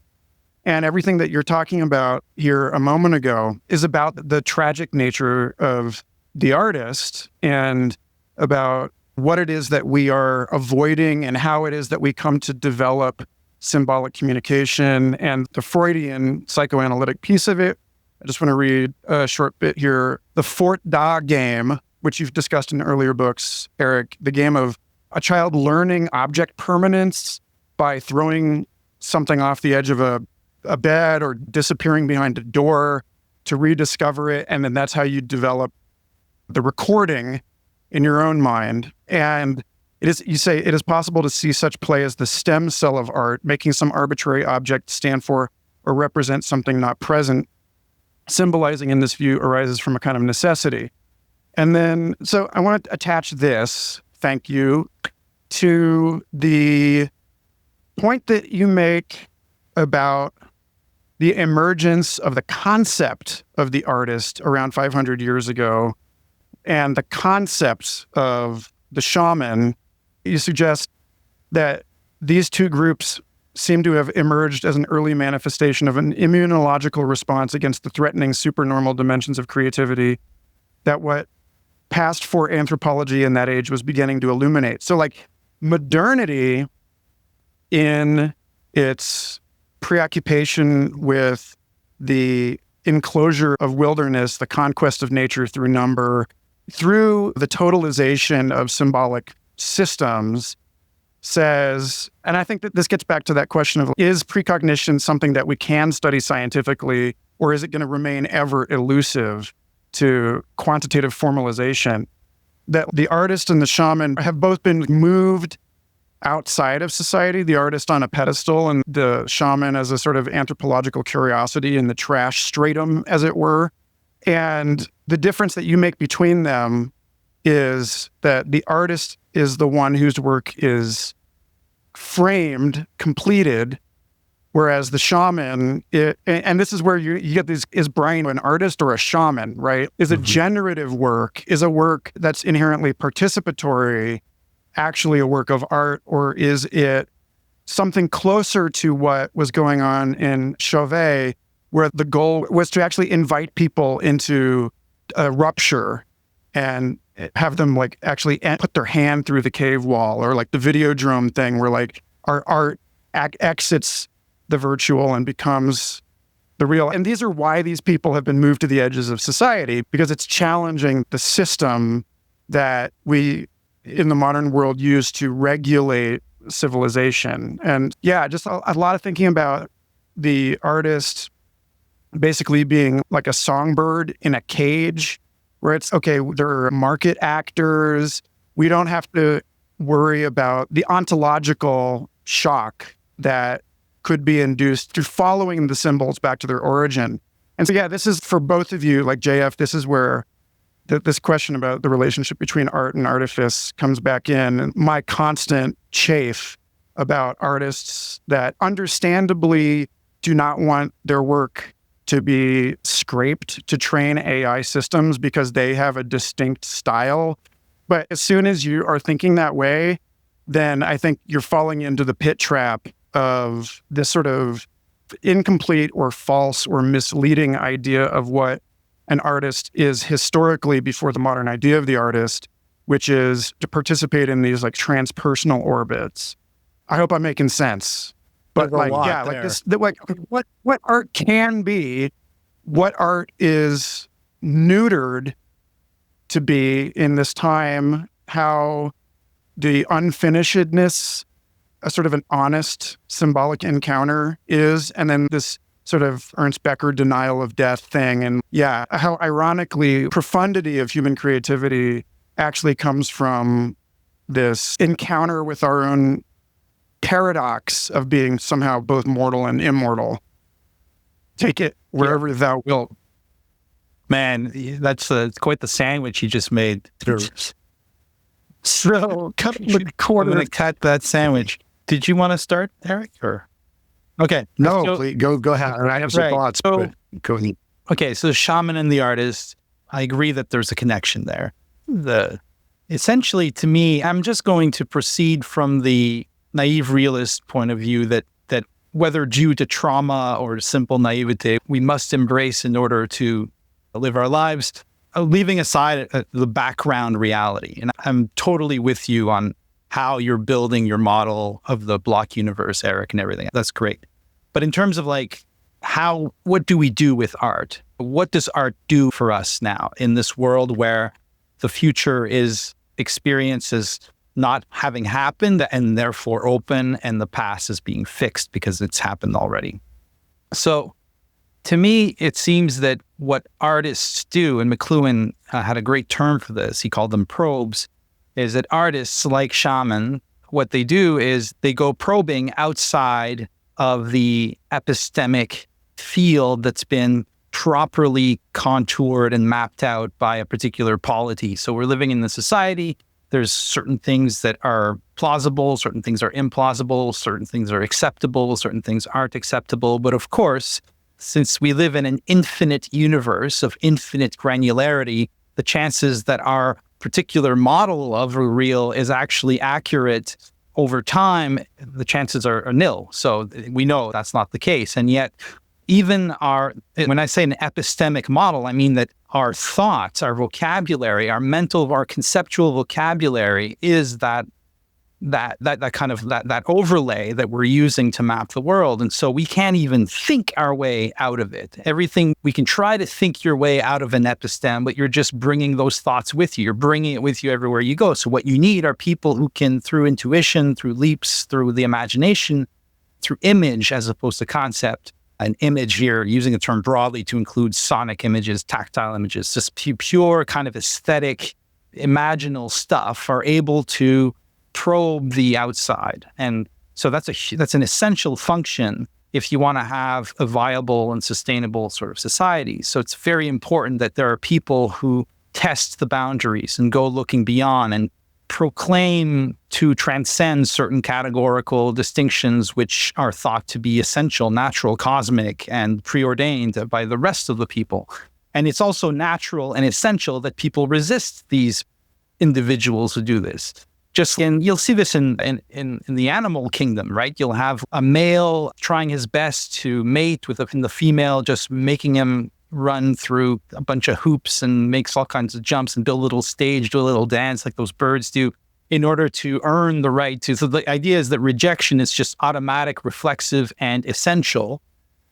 and everything that you're talking about here a moment ago is about the tragic nature of the artist and about what it is that we are avoiding and how it is that we come to develop symbolic communication and the Freudian psychoanalytic piece of it. I just want to read a short bit here. The Fort Da game, which you've discussed in earlier books, Eric, the game of a child learning object permanence by throwing something off the edge of a bed or disappearing behind a door to rediscover it. And then that's how you develop the recording in your own mind. And you say it is possible to see such play as the stem cell of art, making some arbitrary object stand for or represent something not present. Symbolizing in this view arises from a kind of necessity. And then, so I want to attach this, thank you, to the point that you make about the emergence of the concept of the artist around 500 years ago and the concept of the shaman. You suggest that these two groups seem to have emerged as an early manifestation of an immunological response against the threatening supernormal dimensions of creativity that what passed for anthropology in that age was beginning to illuminate. So, like, modernity in its preoccupation with the enclosure of wilderness, the conquest of nature through number, through the totalization of symbolic systems, says, and I think that this gets back to that question of, is precognition something that we can study scientifically, or is it going to remain ever elusive to quantitative formalization? That the artist and the shaman have both been moved outside of society, the artist on a pedestal and the shaman as a sort of anthropological curiosity in the trash stratum, as it were. And the difference that you make between them is that the artist is the one whose work is framed, completed, whereas the shaman, and this is where you get these, is Brian an artist or a shaman, right? Is a generative work, is a work that's inherently participatory, actually a work of art, or is it something closer to what was going on in Chauvet, where the goal was to actually invite people into a rupture and have them like actually put their hand through the cave wall, or like the Videodrome thing where like our art exits the virtual and becomes the real. And these are why these people have been moved to the edges of society, because it's challenging the system that we in the modern world use to regulate civilization. And yeah, just a lot of thinking about the artist basically being like a songbird in a cage, where it's, okay, there are market actors. We don't have to worry about the ontological shock that could be induced through following the symbols back to their origin. And so, yeah, this is for both of you, like JF, this is where this question about the relationship between art and artifice comes back in. And my constant chafe about artists that understandably do not want their work to be scraped to train AI systems because they have a distinct style. But as soon as you are thinking that way, then I think you're falling into the pit trap of this sort of incomplete or false or misleading idea of what an artist is historically before the modern idea of the artist, which is to participate in these like transpersonal orbits. I hope I'm making sense. But like, yeah, like this, like what art can be, what art is neutered to be in this time, how the unfinishedness, a sort of an honest symbolic encounter is, and then this sort of Ernst Becker denial of death thing. And yeah, how ironically profundity of human creativity actually comes from this encounter with our own paradox of being somehow both mortal and immortal. Take it wherever thou wilt. Man, that's quite the sandwich you just made. So cut the corner. I'm going to cut that sandwich. Did you want to start, Eric? Or okay, no, please go ahead. I have some thoughts. So, but go ahead. Okay, so shaman and the artist, I agree that there's a connection there. Essentially, to me, I'm just going to proceed from the naive realist point of view that whether due to trauma or simple naivete, we must embrace in order to live our lives, leaving aside the background reality. And I'm totally with you on how you're building your model of the block universe, Eric, and everything. That's great. But in terms of what do we do with art? What does art do for us now in this world where the future is experienced as not having happened and therefore open, and the past is being fixed because it's happened already? So to me, it seems that what artists do, and McLuhan had a great term for this, he called them probes, is that artists like shaman, what they do is they go probing outside of the epistemic field that's been properly contoured and mapped out by a particular polity. So we're living in the society. There's certain things that are plausible, certain things are implausible, certain things are acceptable, certain things aren't acceptable. But of course, since we live in an infinite universe of infinite granularity, the chances that our particular model of a real is actually accurate over time, the chances are nil. So we know that's not the case. And yet, even when I say an epistemic model, I mean that our thoughts, our vocabulary, our conceptual vocabulary is that overlay that we're using to map the world. And so we can't even think our way out of it. We can try to think your way out of an epistem, but you're just bringing those thoughts with you. You're bringing it with you everywhere you go. So what you need are people who can, through intuition, through leaps, through the imagination, through image as opposed to concept, an image here, using the term broadly to include sonic images, tactile images, just pure kind of aesthetic, imaginal stuff, are able to probe the outside. And so that's an essential function if you want to have a viable and sustainable sort of society. So it's very important that there are people who test the boundaries and go looking beyond and proclaim to transcend certain categorical distinctions which are thought to be essential, natural, cosmic, and preordained by the rest of the people. And it's also natural and essential that people resist these individuals who do this. And you'll see this in the animal kingdom, right? You'll have a male trying his best to mate with the female, just making him run through a bunch of hoops and makes all kinds of jumps and build a little stage, do a little dance like those birds do in order to earn the right to. So the idea is that rejection is just automatic, reflexive, and essential.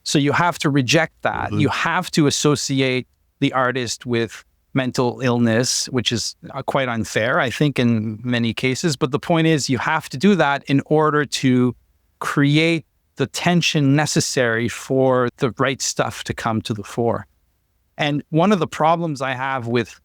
So you have to reject that. Mm-hmm. You have to associate the artist with mental illness, which is quite unfair, I think, in many cases. But the point is, you have to do that in order to create the tension necessary for the right stuff to come to the fore. And one of the problems I have with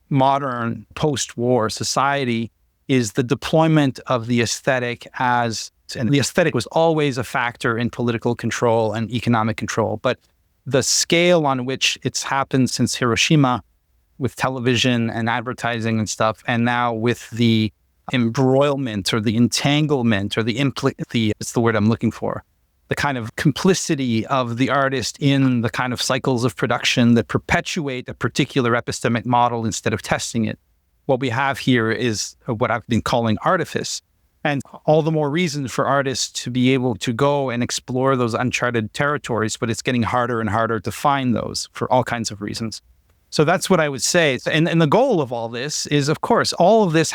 modern post-war society is the deployment of the aesthetic and the aesthetic was always a factor in political control and economic control, but the scale on which it's happened since Hiroshima with television and advertising and stuff, and now with the embroilment or the entanglement or it's the word I'm looking for, the kind of complicity of the artist in the kind of cycles of production that perpetuate a particular epistemic model instead of testing it. What we have here is what I've been calling artifice. And all the more reason for artists to be able to go and explore those uncharted territories, but it's getting harder and harder to find those for all kinds of reasons. So that's what I would say. And the goal of all this is, of course, all of this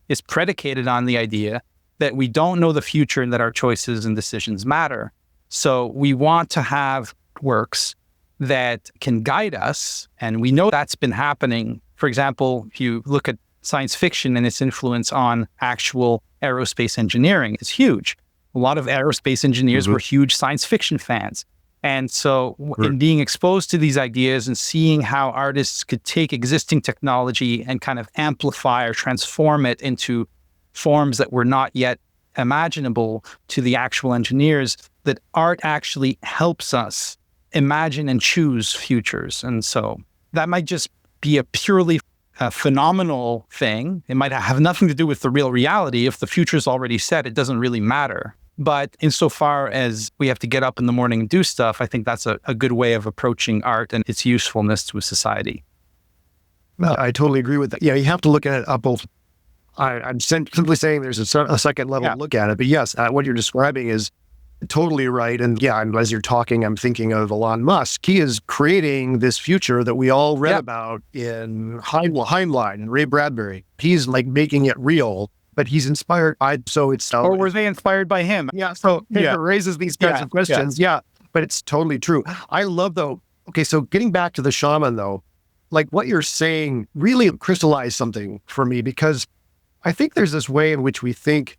is predicated on the idea that we don't know the future and that our choices and decisions matter. So we want to have works that can guide us. And we know that's been happening. For example, if you look at science fiction and its influence on actual aerospace engineering, it's huge. A lot of aerospace engineers were huge science fiction fans. And so in being exposed to these ideas and seeing how artists could take existing technology and kind of amplify or transform it into forms that were not yet imaginable to the actual engineers, that art actually helps us imagine and choose futures. And so that might just be a purely phenomenal thing. It might have nothing to do with the real reality. If the future's already set, it doesn't really matter. But insofar as we have to get up in the morning and do stuff, I think that's a good way of approaching art and its usefulness to a society. Well, I totally agree with that. Yeah, you have to look at it both. I'm simply saying there's a second level look at it. But yes, what you're describing is totally right. And yeah, as you're talking, I'm thinking of Elon Musk. He is creating this future that we all read about in Heinlein and Ray Bradbury. He's like making it real, but he's inspired by, so it's... Or were they inspired by him? Yeah, so it raises these kinds of questions. Yeah, but it's totally true. I love though, okay, so getting back to the shaman though, like what you're saying really crystallized something for me, because I think there's this way in which we tend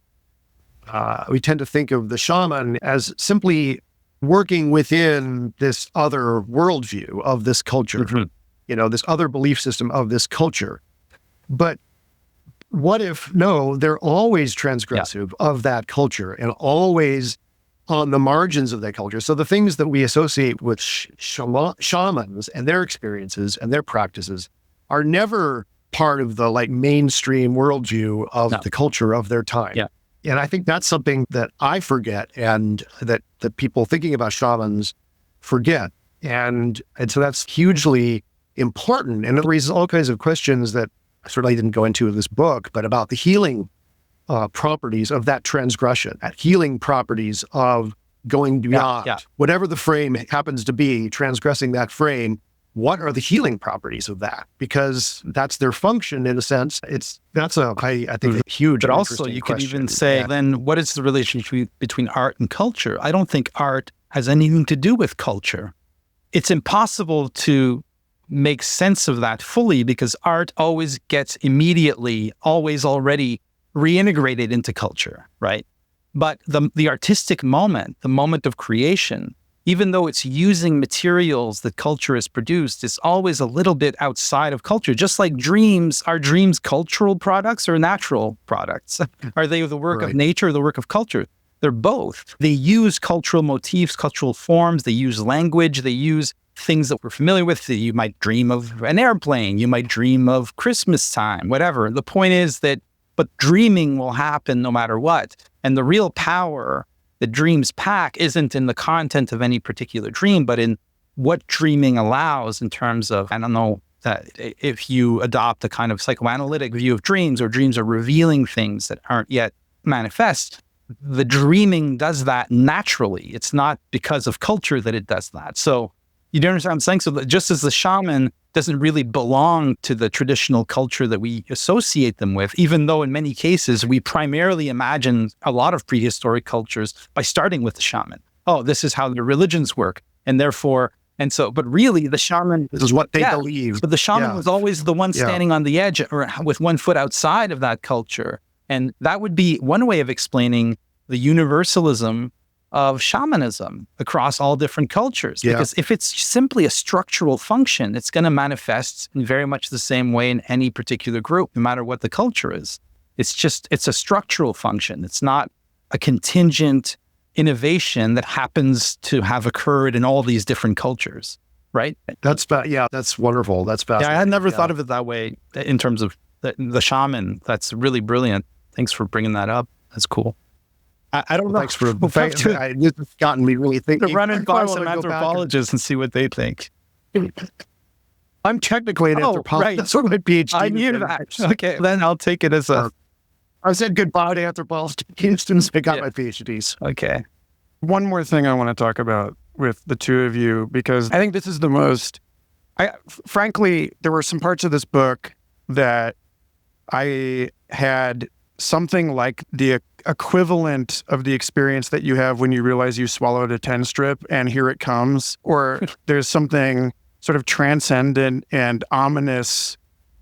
to think of the shaman as simply working within this other worldview of this culture, this other belief system of this culture. But what if, no, they're always transgressive of that culture and always on the margins of that culture. So the things that we associate with shamans and their experiences and their practices are never part of the like mainstream worldview of the culture of their time. Yeah. And I think that's something that I forget and that the people thinking about shamans forget. And so that's hugely important. And it raises all kinds of questions that I certainly didn't go into in this book, but about the healing properties of that transgression, at healing properties of going beyond whatever the frame happens to be, transgressing that frame. What are the healing properties of that? Because that's their function in a sense. I think a huge. But also, you could even say, then what is the relationship between art and culture? I don't think art has anything to do with culture. It's impossible to make sense of that fully because art always gets immediately, always already reintegrated into culture, right? But the artistic moment, the moment of creation, even though it's using materials that culture has produced, it's always a little bit outside of culture. Just like dreams, are dreams cultural products or natural products? Are they the work of nature or the work of culture? They're both. They use cultural motifs, cultural forms, they use language, they use things that we're familiar with. You might dream of an airplane, you might dream of Christmas time, whatever. The point is that, but dreaming will happen no matter what. And the real power that dreams pack isn't in the content of any particular dream, but in what dreaming allows in terms of, I don't know, if you adopt a kind of psychoanalytic view of dreams, or dreams are revealing things that aren't yet manifest, the dreaming does that naturally. It's not because of culture that it does that. So you don't understand what I'm saying? So just as the shaman doesn't really belong to the traditional culture that we associate them with, even though in many cases we primarily imagine a lot of prehistoric cultures by starting with the shaman. Oh, this is how the religions work. And therefore, but really the shaman... This is what they believe. But the shaman was always the one standing on the edge or with one foot outside of that culture. And that would be one way of explaining the universalism of shamanism across all different cultures. Because if it's simply a structural function, it's going to manifest in very much the same way in any particular group, no matter what the culture is. It's a structural function. It's not a contingent innovation that happens to have occurred in all these different cultures, right? That's wonderful. That's fascinating. Yeah, I had never thought of it that way in terms of the shaman. That's really brilliant. Thanks for bringing that up. That's cool. I don't know. Thanks for it's gotten me really thinking. To run and by some anthropologists and see what they think. I'm technically an anthropologist. Right. That's what my PhD I knew that. Okay, then I'll take it as a... I said goodbye to anthropology students. I got my PhDs. Okay. One more thing I want to talk about with the two of you, because I think this is the most... frankly, there were some parts of this book that I had something like the equivalent of the experience that you have when you realize you swallowed a 10 strip and here it comes, or there's something sort of transcendent and ominous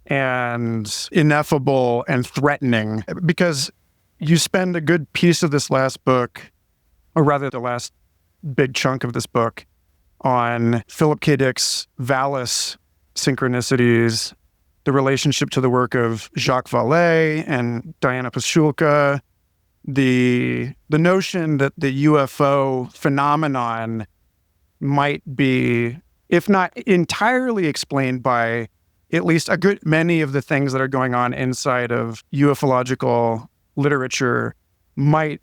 and ineffable and threatening, because you spend a good piece of this last book, or rather the last big chunk of this book, on Philip K. Dick's Valis synchronicities, the relationship to the work of Jacques Vallée and Diana Paschulka, the notion that the UFO phenomenon might be, if not entirely explained by at least a good many of the things that are going on inside of ufological literature, might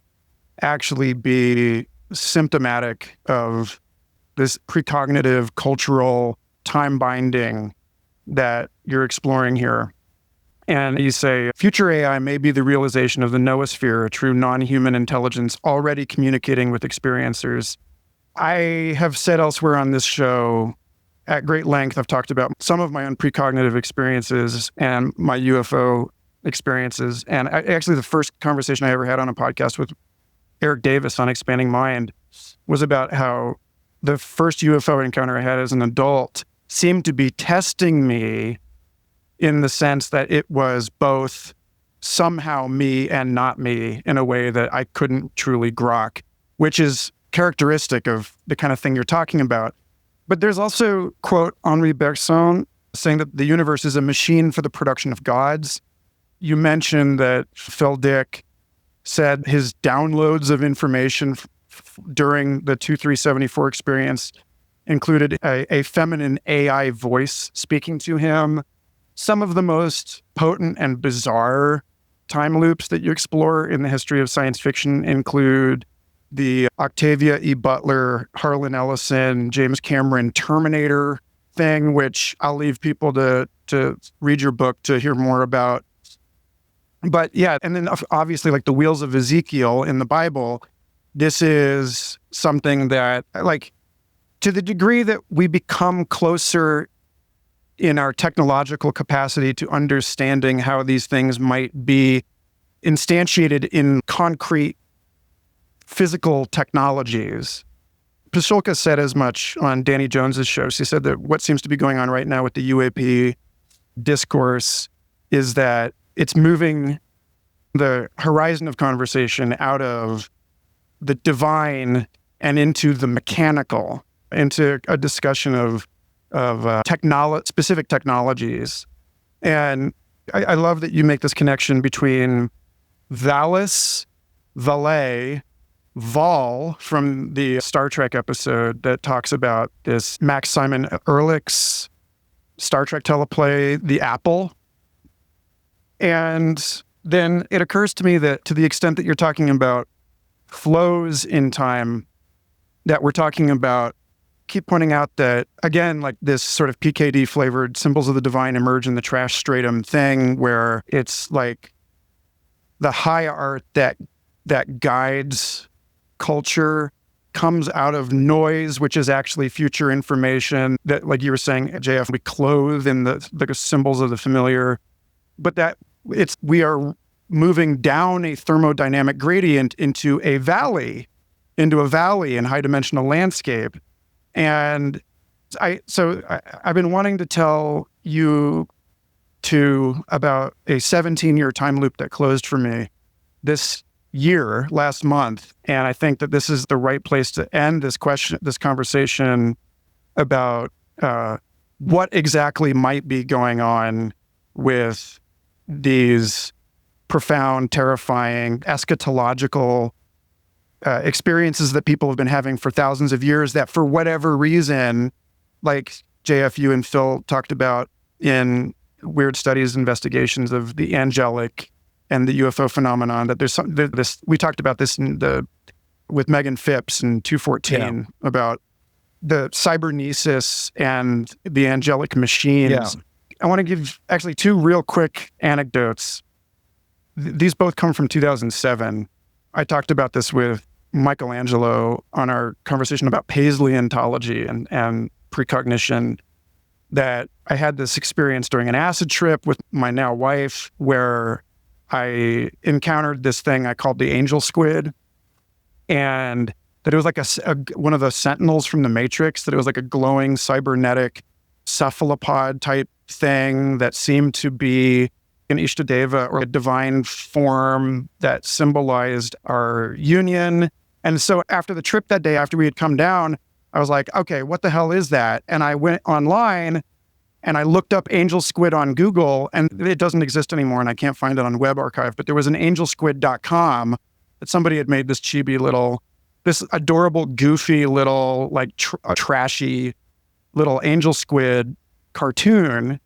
actually be symptomatic of this precognitive cultural time binding that you're exploring here. And you say, future AI may be the realization of the noosphere, a true non-human intelligence already communicating with experiencers. I have said elsewhere on this show at great length, I've talked about some of my own precognitive experiences and my UFO experiences. And actually, the first conversation I ever had on a podcast with Eric Davis on Expanding Mind was about how the first UFO encounter I had as an adult seemed to be testing me in the sense that it was both somehow me and not me in a way that I couldn't truly grok, which is characteristic of the kind of thing you're talking about. But there's also, quote, Henri Bergson saying that the universe is a machine for the production of gods. You mentioned that Phil Dick said his downloads of information during the 2374 experience included a feminine AI voice speaking to him. Some of the most potent and bizarre time loops that you explore in the history of science fiction include the Octavia E. Butler, Harlan Ellison, James Cameron Terminator thing, which I'll leave people to read your book to hear more about. But yeah, and then obviously like the wheels of Ezekiel in the Bible, this is something that, like, to the degree that we become closer in our technological capacity to understanding how these things might be instantiated in concrete physical technologies. Pashulka said as much on Danny Jones's show. She said that what seems to be going on right now with the UAP discourse is that it's moving the horizon of conversation out of the divine and into the mechanical, into a discussion of specific technologies. And I love that you make this connection between Valis, Valet, Vol from the Star Trek episode that talks about this Max Simon Ehrlich's Star Trek teleplay, The Apple. And then it occurs to me that to the extent that you're talking about flows in time, that we're talking about, keep pointing out that, again, like this sort of PKD flavored symbols of the divine emerge in the trash stratum thing, where it's like the high art that guides culture comes out of noise, which is actually future information that, like you were saying, JF, we clothe in the symbols of the familiar, but that we are moving down a thermodynamic gradient into a valley in high dimensional landscape. And I've been wanting to tell you about a 17-year time loop that closed for me this year, last month. And I think that this is the right place to end this conversation about what exactly might be going on with these profound, terrifying, eschatological experiences that people have been having for thousands of years that for whatever reason, like JFU and Phil talked about in Weird Studies Investigations of the Angelic and the UFO phenomenon, that there's this, we talked about this with Megan Phipps in 214 about the cybernesis and the angelic machines. Yeah. I want to give actually two real quick anecdotes. These both come from 2007. I talked about this with Michelangelo on our conversation about paleontology and precognition, that I had this experience during an acid trip with my now wife where I encountered this thing I called the angel squid, and that it was like one of the sentinels from the Matrix, that it was like a glowing cybernetic cephalopod type thing that seemed to be an Ishtadeva or a divine form that symbolized our union. And so after the trip that day, after we had come down, I was like, okay, what the hell is that? And I went online and I looked up angel squid on Google, and it doesn't exist anymore and I can't find it on Web Archive, but there was an angelsquid.com that somebody had made this chibi little this adorable, goofy little, like trashy little angel squid cartoon.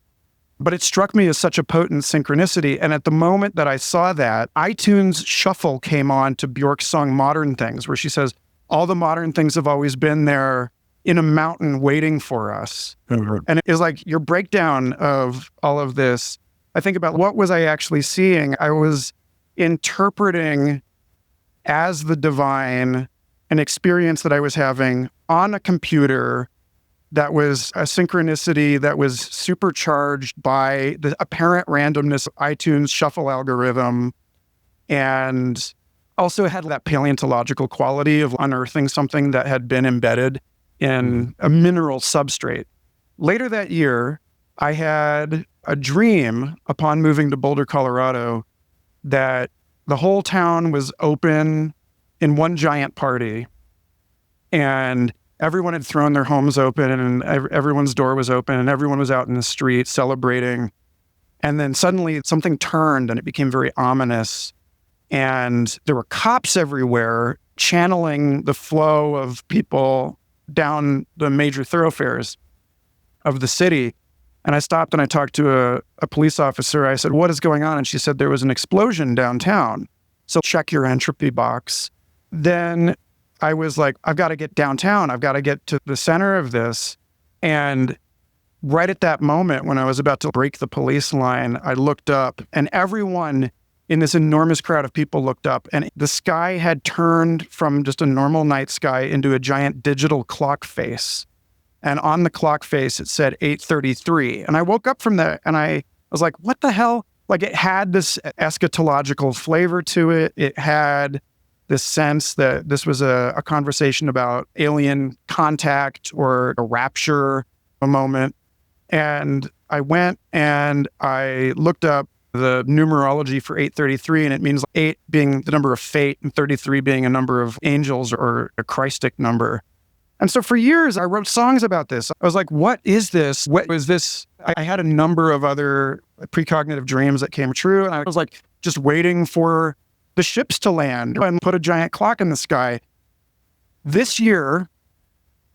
But it struck me as such a potent synchronicity. And at the moment that I saw that, iTunes Shuffle came on to Bjork's song Modern Things, where she says, all the modern things have always been there in a mountain waiting for us. Mm-hmm. And it was like your breakdown of all of this. I think about what was I actually seeing? I was interpreting as the divine an experience that I was having on a computer that was a synchronicity that was supercharged by the apparent randomness of iTunes Shuffle algorithm, and also had that paleontological quality of unearthing something that had been embedded in a mineral substrate. Later that year, I had a dream upon moving to Boulder, Colorado, that the whole town was open in one giant party, and everyone had thrown their homes open, and everyone's door was open, and everyone was out in the street celebrating. And then suddenly something turned, and it became very ominous. And there were cops everywhere channeling the flow of people down the major thoroughfares of the city. And I stopped and I talked to a police officer. I said, "What is going on?" And she said, "There was an explosion downtown. So check your entropy box." Then I was like, I've got to get downtown. I've got to get to the center of this. And right at that moment, when I was about to break the police line, I looked up, and everyone in this enormous crowd of people looked up, and the sky had turned from just a normal night sky into a giant digital clock face. And on the clock face, it said 8:33. And I woke up from that, and I was like, what the hell? Like, it had this eschatological flavor to it. It had this sense that this was a conversation about alien contact or a rapture, a moment. And I went and I looked up the numerology for 8:33, and it means 8 being the number of fate and 33 being a number of angels or a Christic number. And so for years, I wrote songs about this. I was like, what is this? What was this? I had a number of other precognitive dreams that came true, and I was like just waiting for the ships to land and put a giant clock in the sky. This year,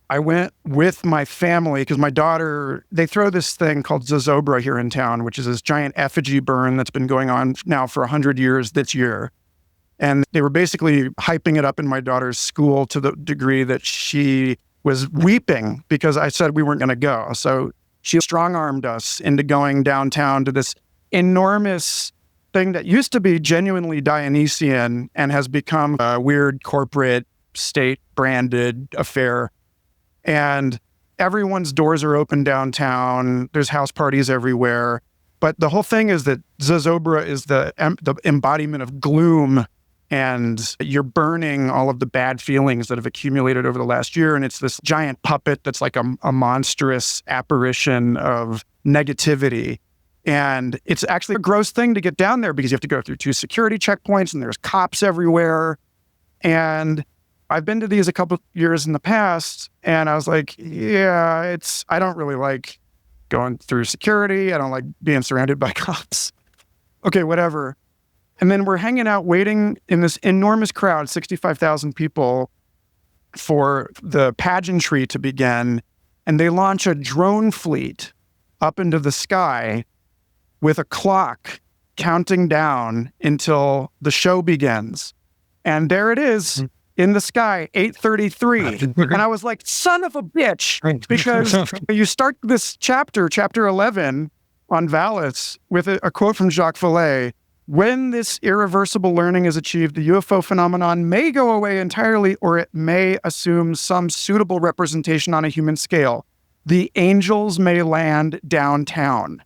I went with my family because my daughter, they throw this thing called zozobra here in town, which is this giant effigy burn that's been going on now for 100 years this year. And they were basically hyping it up in my daughter's school to the degree that she was weeping because I said we weren't going to go. So she strong-armed us into going downtown to this enormous thing that used to be genuinely Dionysian and has become a weird corporate state-branded affair. And everyone's doors are open downtown. There's house parties everywhere. But the whole thing is that zozobra is the embodiment of gloom, and you're burning all of the bad feelings that have accumulated over the last year. And it's this giant puppet that's like a monstrous apparition of negativity. And it's actually a gross thing to get down there because you have to go through 2 security checkpoints, and there's cops everywhere. And I've been to these a couple years in the past, and I was like, yeah, I don't really like going through security. I don't like being surrounded by cops. Okay, whatever. And then we're hanging out waiting in this enormous crowd, 65,000 people, for the pageantry to begin. And they launch a drone fleet up into the sky with a clock counting down until the show begins. And there it is in the sky, 8:33. And I was like, son of a bitch, because you start this chapter 11 on Valis with a quote from Jacques Vallée. When this irreversible learning is achieved, the UFO phenomenon may go away entirely, or it may assume some suitable representation on a human scale. The angels may land downtown.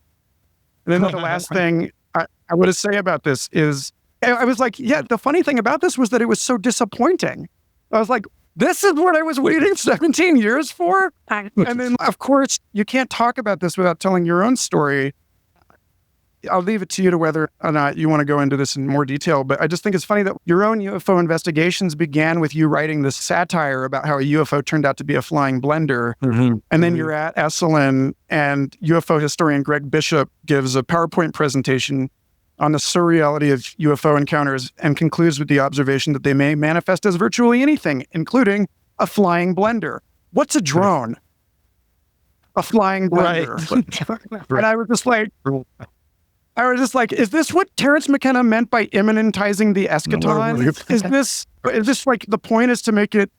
And then the last thing I want to say about this is, I was like, yeah, the funny thing about this was that it was so disappointing. I was like, this is what I was waiting 17 years for? And then, of course, you can't talk about this without telling your own story. I'll leave it to you to whether or not you want to go into this in more detail, but I just think it's funny that your own UFO investigations began with you writing this satire about how a UFO turned out to be a flying blender. Mm-hmm. And then you're at Esalen, and UFO historian Greg Bishop gives a PowerPoint presentation on the surreality of UFO encounters and concludes with the observation that they may manifest as virtually anything, including a flying blender. What's a drone? A flying blender. Right. And I was just like, is this what Terence McKenna meant by immanentizing the eschaton? Is this like the point is to make it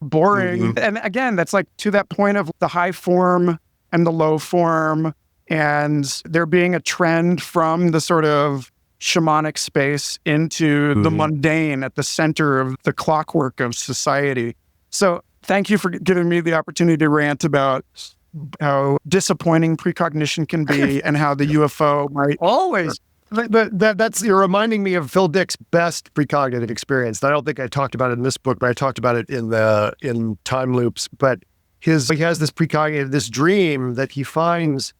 boring? And again, that's like to that point of the high form and the low form, and there being a trend from the sort of shamanic space into the mundane at the center of the clockwork of society. So thank you for giving me the opportunity to rant about how disappointing precognition can be and how the UFO might always. That's you're reminding me of Phil Dick's best precognitive experience. I don't think I talked about it in this book, but I talked about it in Time Loops. But he has this precognitive, this dream that he finds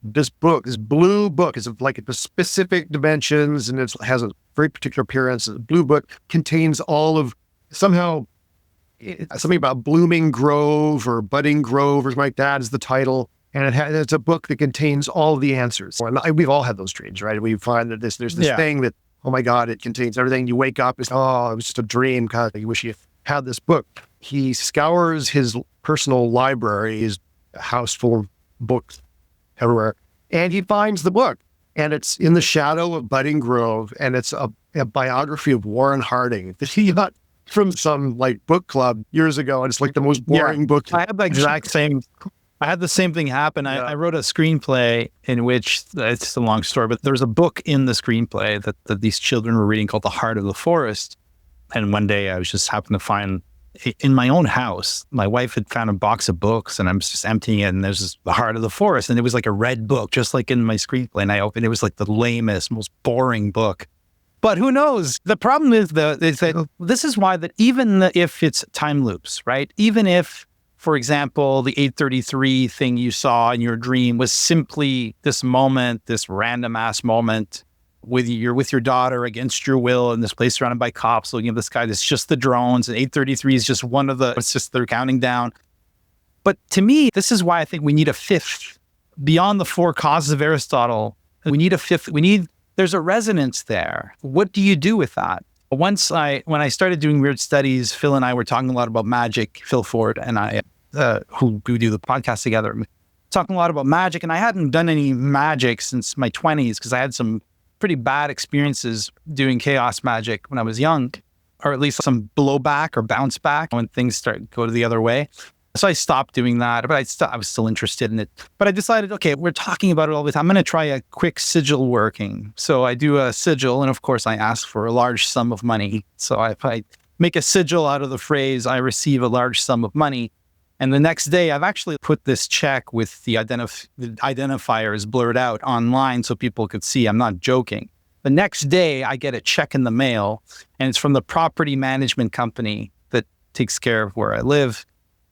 this blue book is like the specific dimensions, and it has a very particular appearance. The blue book contains all of something about blooming grove or budding grove or something like that is the title. And it's a book that contains all the answers. And we've all had those dreams, right? We find that there's this thing that, oh my God, it contains everything. You wake up, it was just a dream. God, you wish you had this book. He scours his personal library, his house full of books everywhere, and he finds the book. And it's in the shadow of budding grove, and it's a biography of Warren Harding that he got from some like book club years ago. And it's like the most boring book. I had the exact same. I had the same thing happen. I wrote a screenplay in which, it's a long story, but there was a book in the screenplay that these children were reading called The Heart of the Forest. And one day I was just happened to find, in my own house, my wife had found a box of books and I'm just emptying it, and there's this The Heart of the Forest, and it was like a red book, just like in my screenplay. And I opened it, was like the lamest, most boring book. But who knows? The problem is that this is why that even if it's time loops, right? Even if, for example, the 833 thing you saw in your dream was simply this moment, this random ass moment with your daughter against your will in this place surrounded by cops looking at the sky. It's just the drones, and 833 is just it's just they're counting down. But to me, this is why I think we need a fifth. Beyond the four causes of Aristotle, we need a fifth. There's a resonance there. What do you do with that? When I started doing weird studies, Phil and I were talking a lot about magic, Phil Ford and I, who do the podcast together, talking a lot about magic. And I hadn't done any magic since my 20s because I had some pretty bad experiences doing chaos magic when I was young, or at least some blowback or bounce back when things go the other way. So I stopped doing that, but I was still interested in it. But I decided, okay, we're talking about it all the time. I'm going to try a quick sigil working. So I do a sigil, and of course I ask for a large sum of money. So if I make a sigil out of the phrase, I receive a large sum of money. And the next day, I've actually put this check with the identifiers blurred out online so people could see. I'm not joking. The next day, I get a check in the mail, and it's from the property management company that takes care of where I live.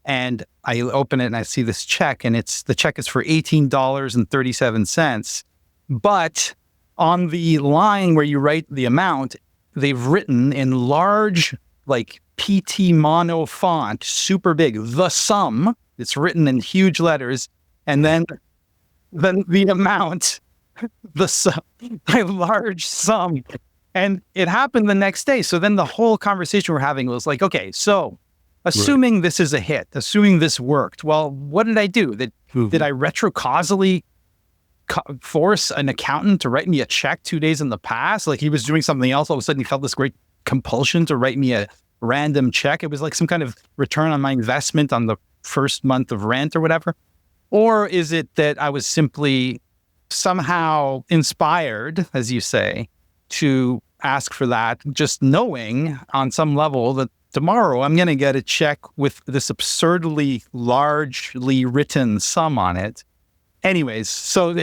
And I open it and I see this check, and the check is for $18.37. But on the line where you write the amount, they've written in large, like PT mono font, super big, the sum. It's written in huge letters. And then the amount, the sum, a large sum. And it happened the next day. So then the whole conversation we're having was like, okay, so assuming this is a hit, assuming this worked, well, what did I do? Did I retrocausally force an accountant to write me a check 2 days in the past? Like he was doing something else. All of a sudden he felt this great compulsion to write me a random check. It was like some kind of return on my investment on the first month of rent or whatever. Or is it that I was simply somehow inspired, as you say, to ask for that, just knowing on some level that tomorrow I'm going to get a check with this absurdly largely written sum on it. Anyways, so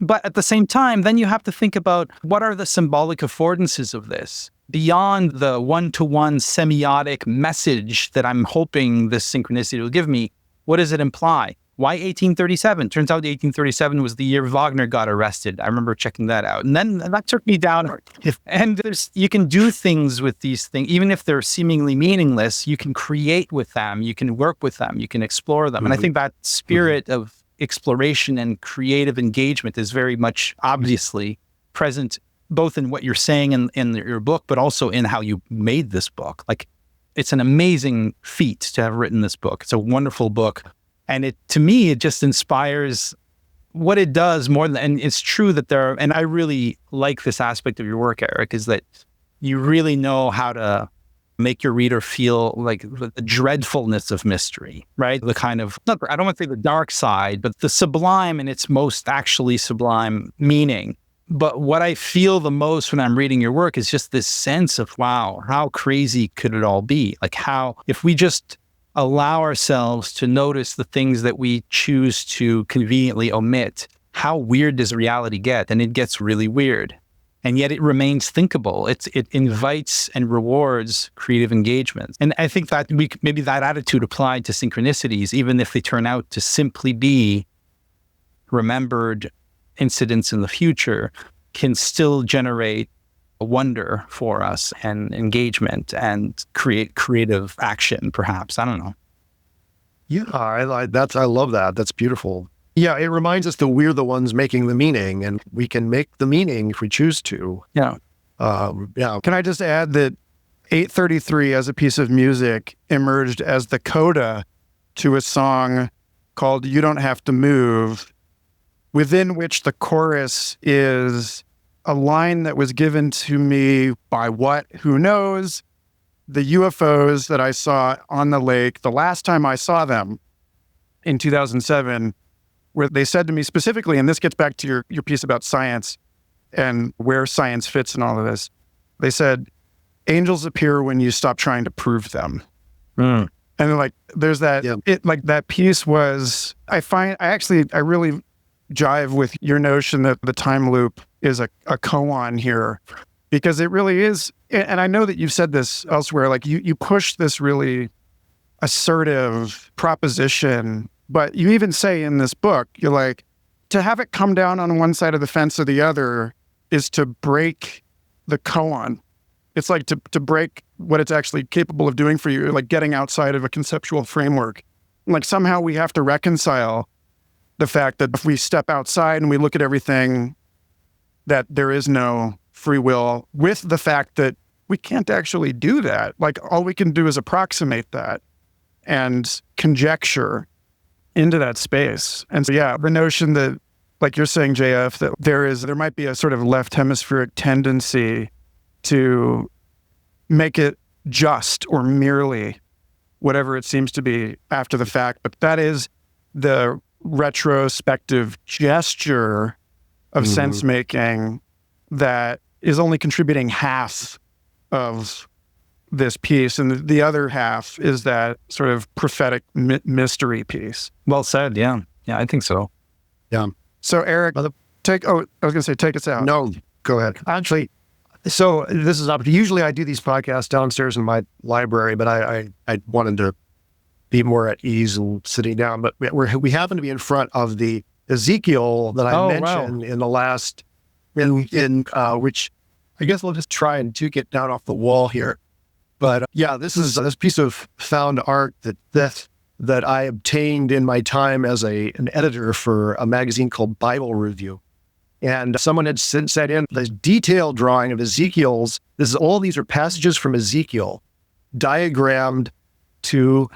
but at the same time, then you have to think about what are the symbolic affordances of this beyond the one-to-one semiotic message that I'm hoping this synchronicity will give me. What does it imply? Why 1837? Turns out 1837 was the year Wagner got arrested. I remember checking that out. And then that took me down. And you can do things with these things, even if they're seemingly meaningless, you can create with them, you can work with them, you can explore them. And I think that spirit of exploration and creative engagement is very much obviously present both in what you're saying in your book, but also in how you made this book. Like, it's an amazing feat to have written this book. It's a wonderful book. And to me, it just inspires what it does more than, and it's true that and I really like this aspect of your work, Eric, is that you really know how to make your reader feel like the dreadfulness of mystery, right? The kind of, I don't want to say the dark side, but the sublime in its most actually sublime meaning. But what I feel the most when I'm reading your work is just this sense of, wow, how crazy could it all be? Like, how, if we just allow ourselves to notice the things that we choose to conveniently omit, how weird does reality get? And it gets really weird. And yet it remains thinkable. It invites and rewards creative engagement. And I think that maybe that attitude applied to synchronicities, even if they turn out to simply be remembered incidents in the future, can still generate a wonder for us and engagement and create creative action, perhaps. I don't know. Yeah, I love that. That's beautiful. Yeah, it reminds us that we're the ones making the meaning, and we can make the meaning if we choose to. Yeah. Yeah. Can I just add that 833 as a piece of music emerged as the coda to a song called You Don't Have to Move, within which the chorus is a line that was given to me by who knows, the UFOs that I saw on the lake the last time I saw them in 2007, where they said to me specifically, and this gets back to your piece about science and where science fits in all of this. They said, angels appear when you stop trying to prove them. Mm. And like, there's that, that piece was, I really jive with your notion that the time loop is a koan here, because it really is. And I know that you've said this elsewhere, like you push this really assertive proposition, but you even say in this book, you're like, to have it come down on one side of the fence or the other is to break the koan. It's like to break what it's actually capable of doing for you, like getting outside of a conceptual framework. Like somehow we have to reconcile the fact that if we step outside and we look at everything, that there is no free will, with the fact that we can't actually do that. Like all we can do is approximate that and conjecture into that space. And so, yeah, the notion that, like you're saying, JF, that there might be a sort of left hemispheric tendency to make it just or merely whatever it seems to be after the fact. But that is the retrospective gesture of sense making that is only contributing half of this piece, and the other half is that sort of prophetic mystery piece. Well said. Yeah, I think so. Yeah. So Eric, take us out. No, go ahead. Actually, so this is up. Usually I do these podcasts downstairs in my library, but I wanted to be more at ease and sitting down. But we happen to be in front of the Ezekiel that I mentioned in the last, which I guess we'll just try and duke it down off the wall here. But yeah, this is this piece of found art that I obtained in my time as an editor for a magazine called Bible Review. And someone had sent in this detailed drawing of Ezekiel's. All these are passages from Ezekiel diagrammed to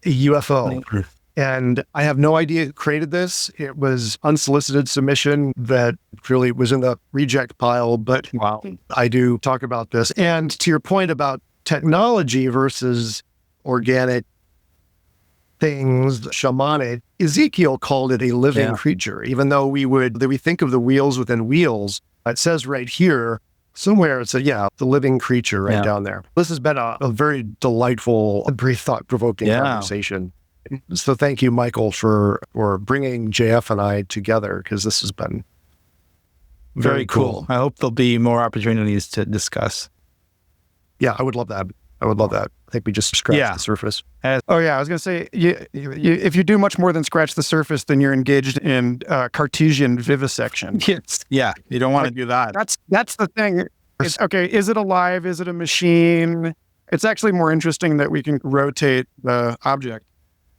a UFO. And I have no idea who created this. It was unsolicited submission that really was in the reject pile, but wow, I do talk about this. And to your point about technology versus organic things, shamanic, Ezekiel called it a living creature, even though we think of the wheels within wheels. It says right here, somewhere it's the living creature right down there. This has been a very delightful, very thought-provoking conversation. So thank you, Michael, for bringing JF and I together, because this has been very cool. I hope there'll be more opportunities to discuss. Yeah, I would love that. I think we just scratched the surface. I was going to say, if you do much more than scratch the surface, then you're engaged in Cartesian vivisection. Yeah, you don't want to do that. That's the thing. It's, okay, is it alive? Is it a machine? It's actually more interesting that we can rotate the object.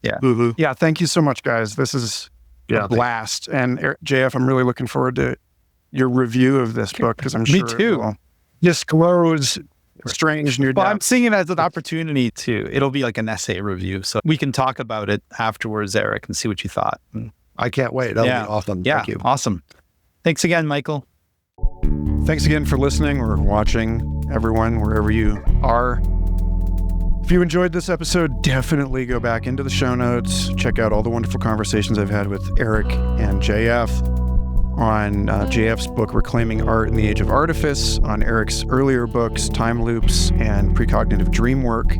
Yeah. Mm-hmm. Yeah, thank you so much, guys. This is a blast. And JF, I'm really looking forward to your review of this book because I'm sure Me too. it will Disclose strange near Well, death. I'm seeing it as an opportunity it'll be like an essay review. So we can talk about it afterwards, Eric, and see what you thought. I can't wait. That'll be awesome. Yeah. Thank you. Awesome. Thanks again, Michael. Thanks again for listening or watching, everyone, wherever you are. If you enjoyed this episode, definitely go back into the show notes. Check out all the wonderful conversations I've had with Eric and JF on JF's book, Reclaiming Art in the Age of Artifice, on Eric's earlier books, Time Loops and Precognitive Dream Work.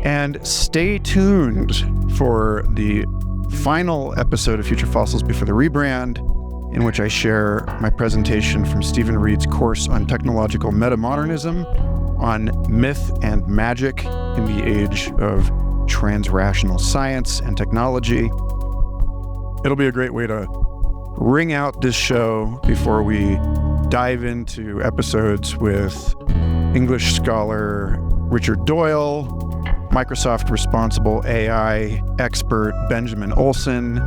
And stay tuned for the final episode of Future Fossils before the rebrand, in which I share my presentation from Stephen Reed's course on technological metamodernism, on myth and magic in the age of transrational science and technology. It'll be a great way to ring out this show before we dive into episodes with English scholar Richard Doyle, Microsoft responsible AI expert Benjamin Olson,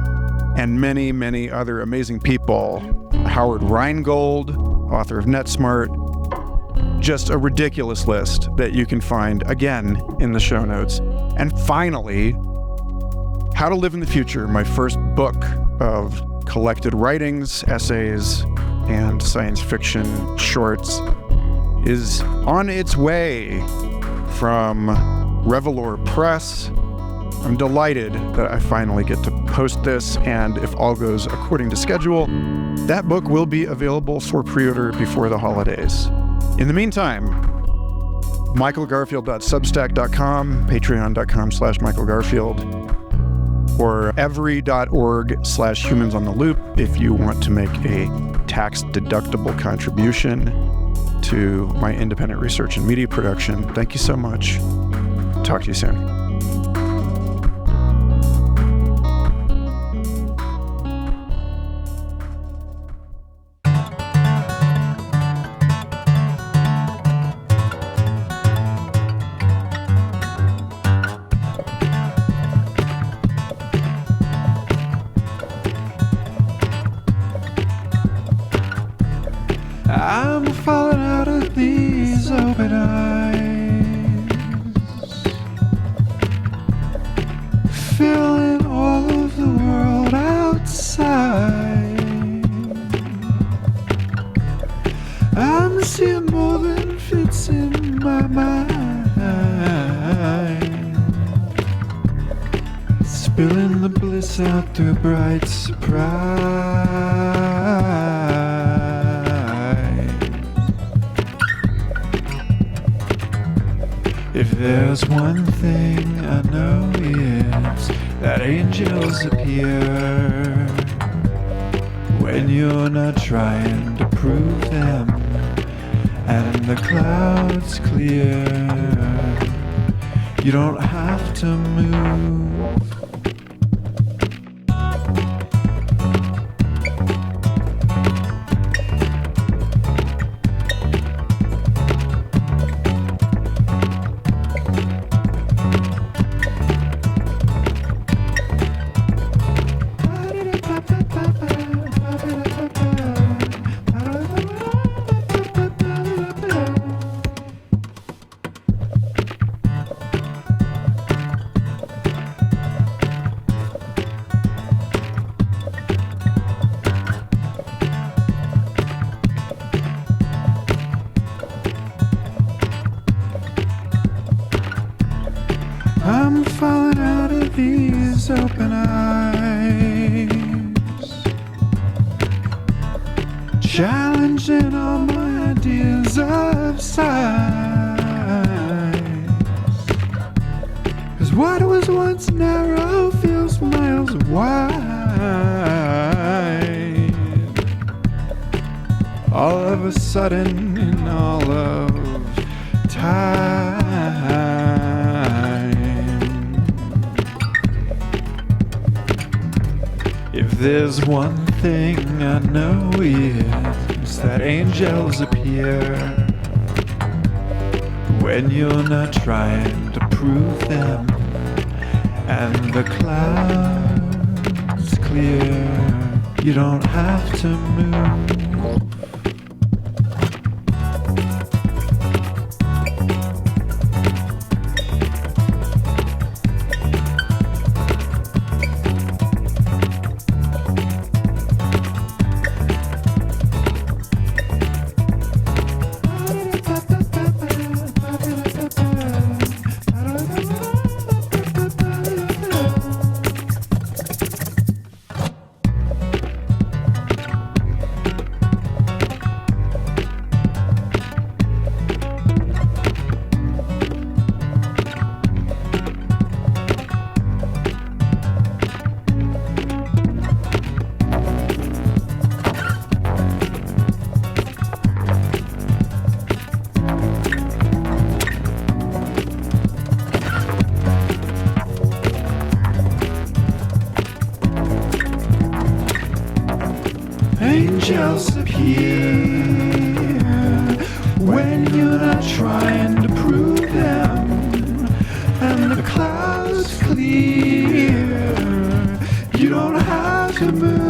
and many, many other amazing people. Howard Rheingold, author of NetSmart. Just a ridiculous list that you can find, again, in the show notes. And finally, How to Live in the Future, my first book of collected writings, essays, and science fiction shorts, is on its way from Revelor Press. I'm delighted that I finally get to post this, and if all goes according to schedule, that book will be available for pre-order before the holidays. In the meantime, michaelgarfield.substack.com, patreon.com/michaelgarfield, or every.org/humansontheloop if you want to make a tax-deductible contribution to my independent research and media production. Thank you so much. Talk to you soon. I'm falling out of these open eyes, feeling all of the world outside. I'm seeing more than fits in my mind, spilling the bliss out through bright surprise. If there's one thing I know, it's that angels appear when you're not trying to prove them, and the clouds clear. You don't have to move. I'm falling out of these open eyes, challenging all my ideas of size. 'Cause what was once narrow feels miles wide. All of a sudden, in all of time. If there's one thing I know, it's that angels appear when you're not trying to prove them, and the clouds clear. You don't have to move. Angels appear when you're not trying to prove them, and the clouds clear. You don't have to move.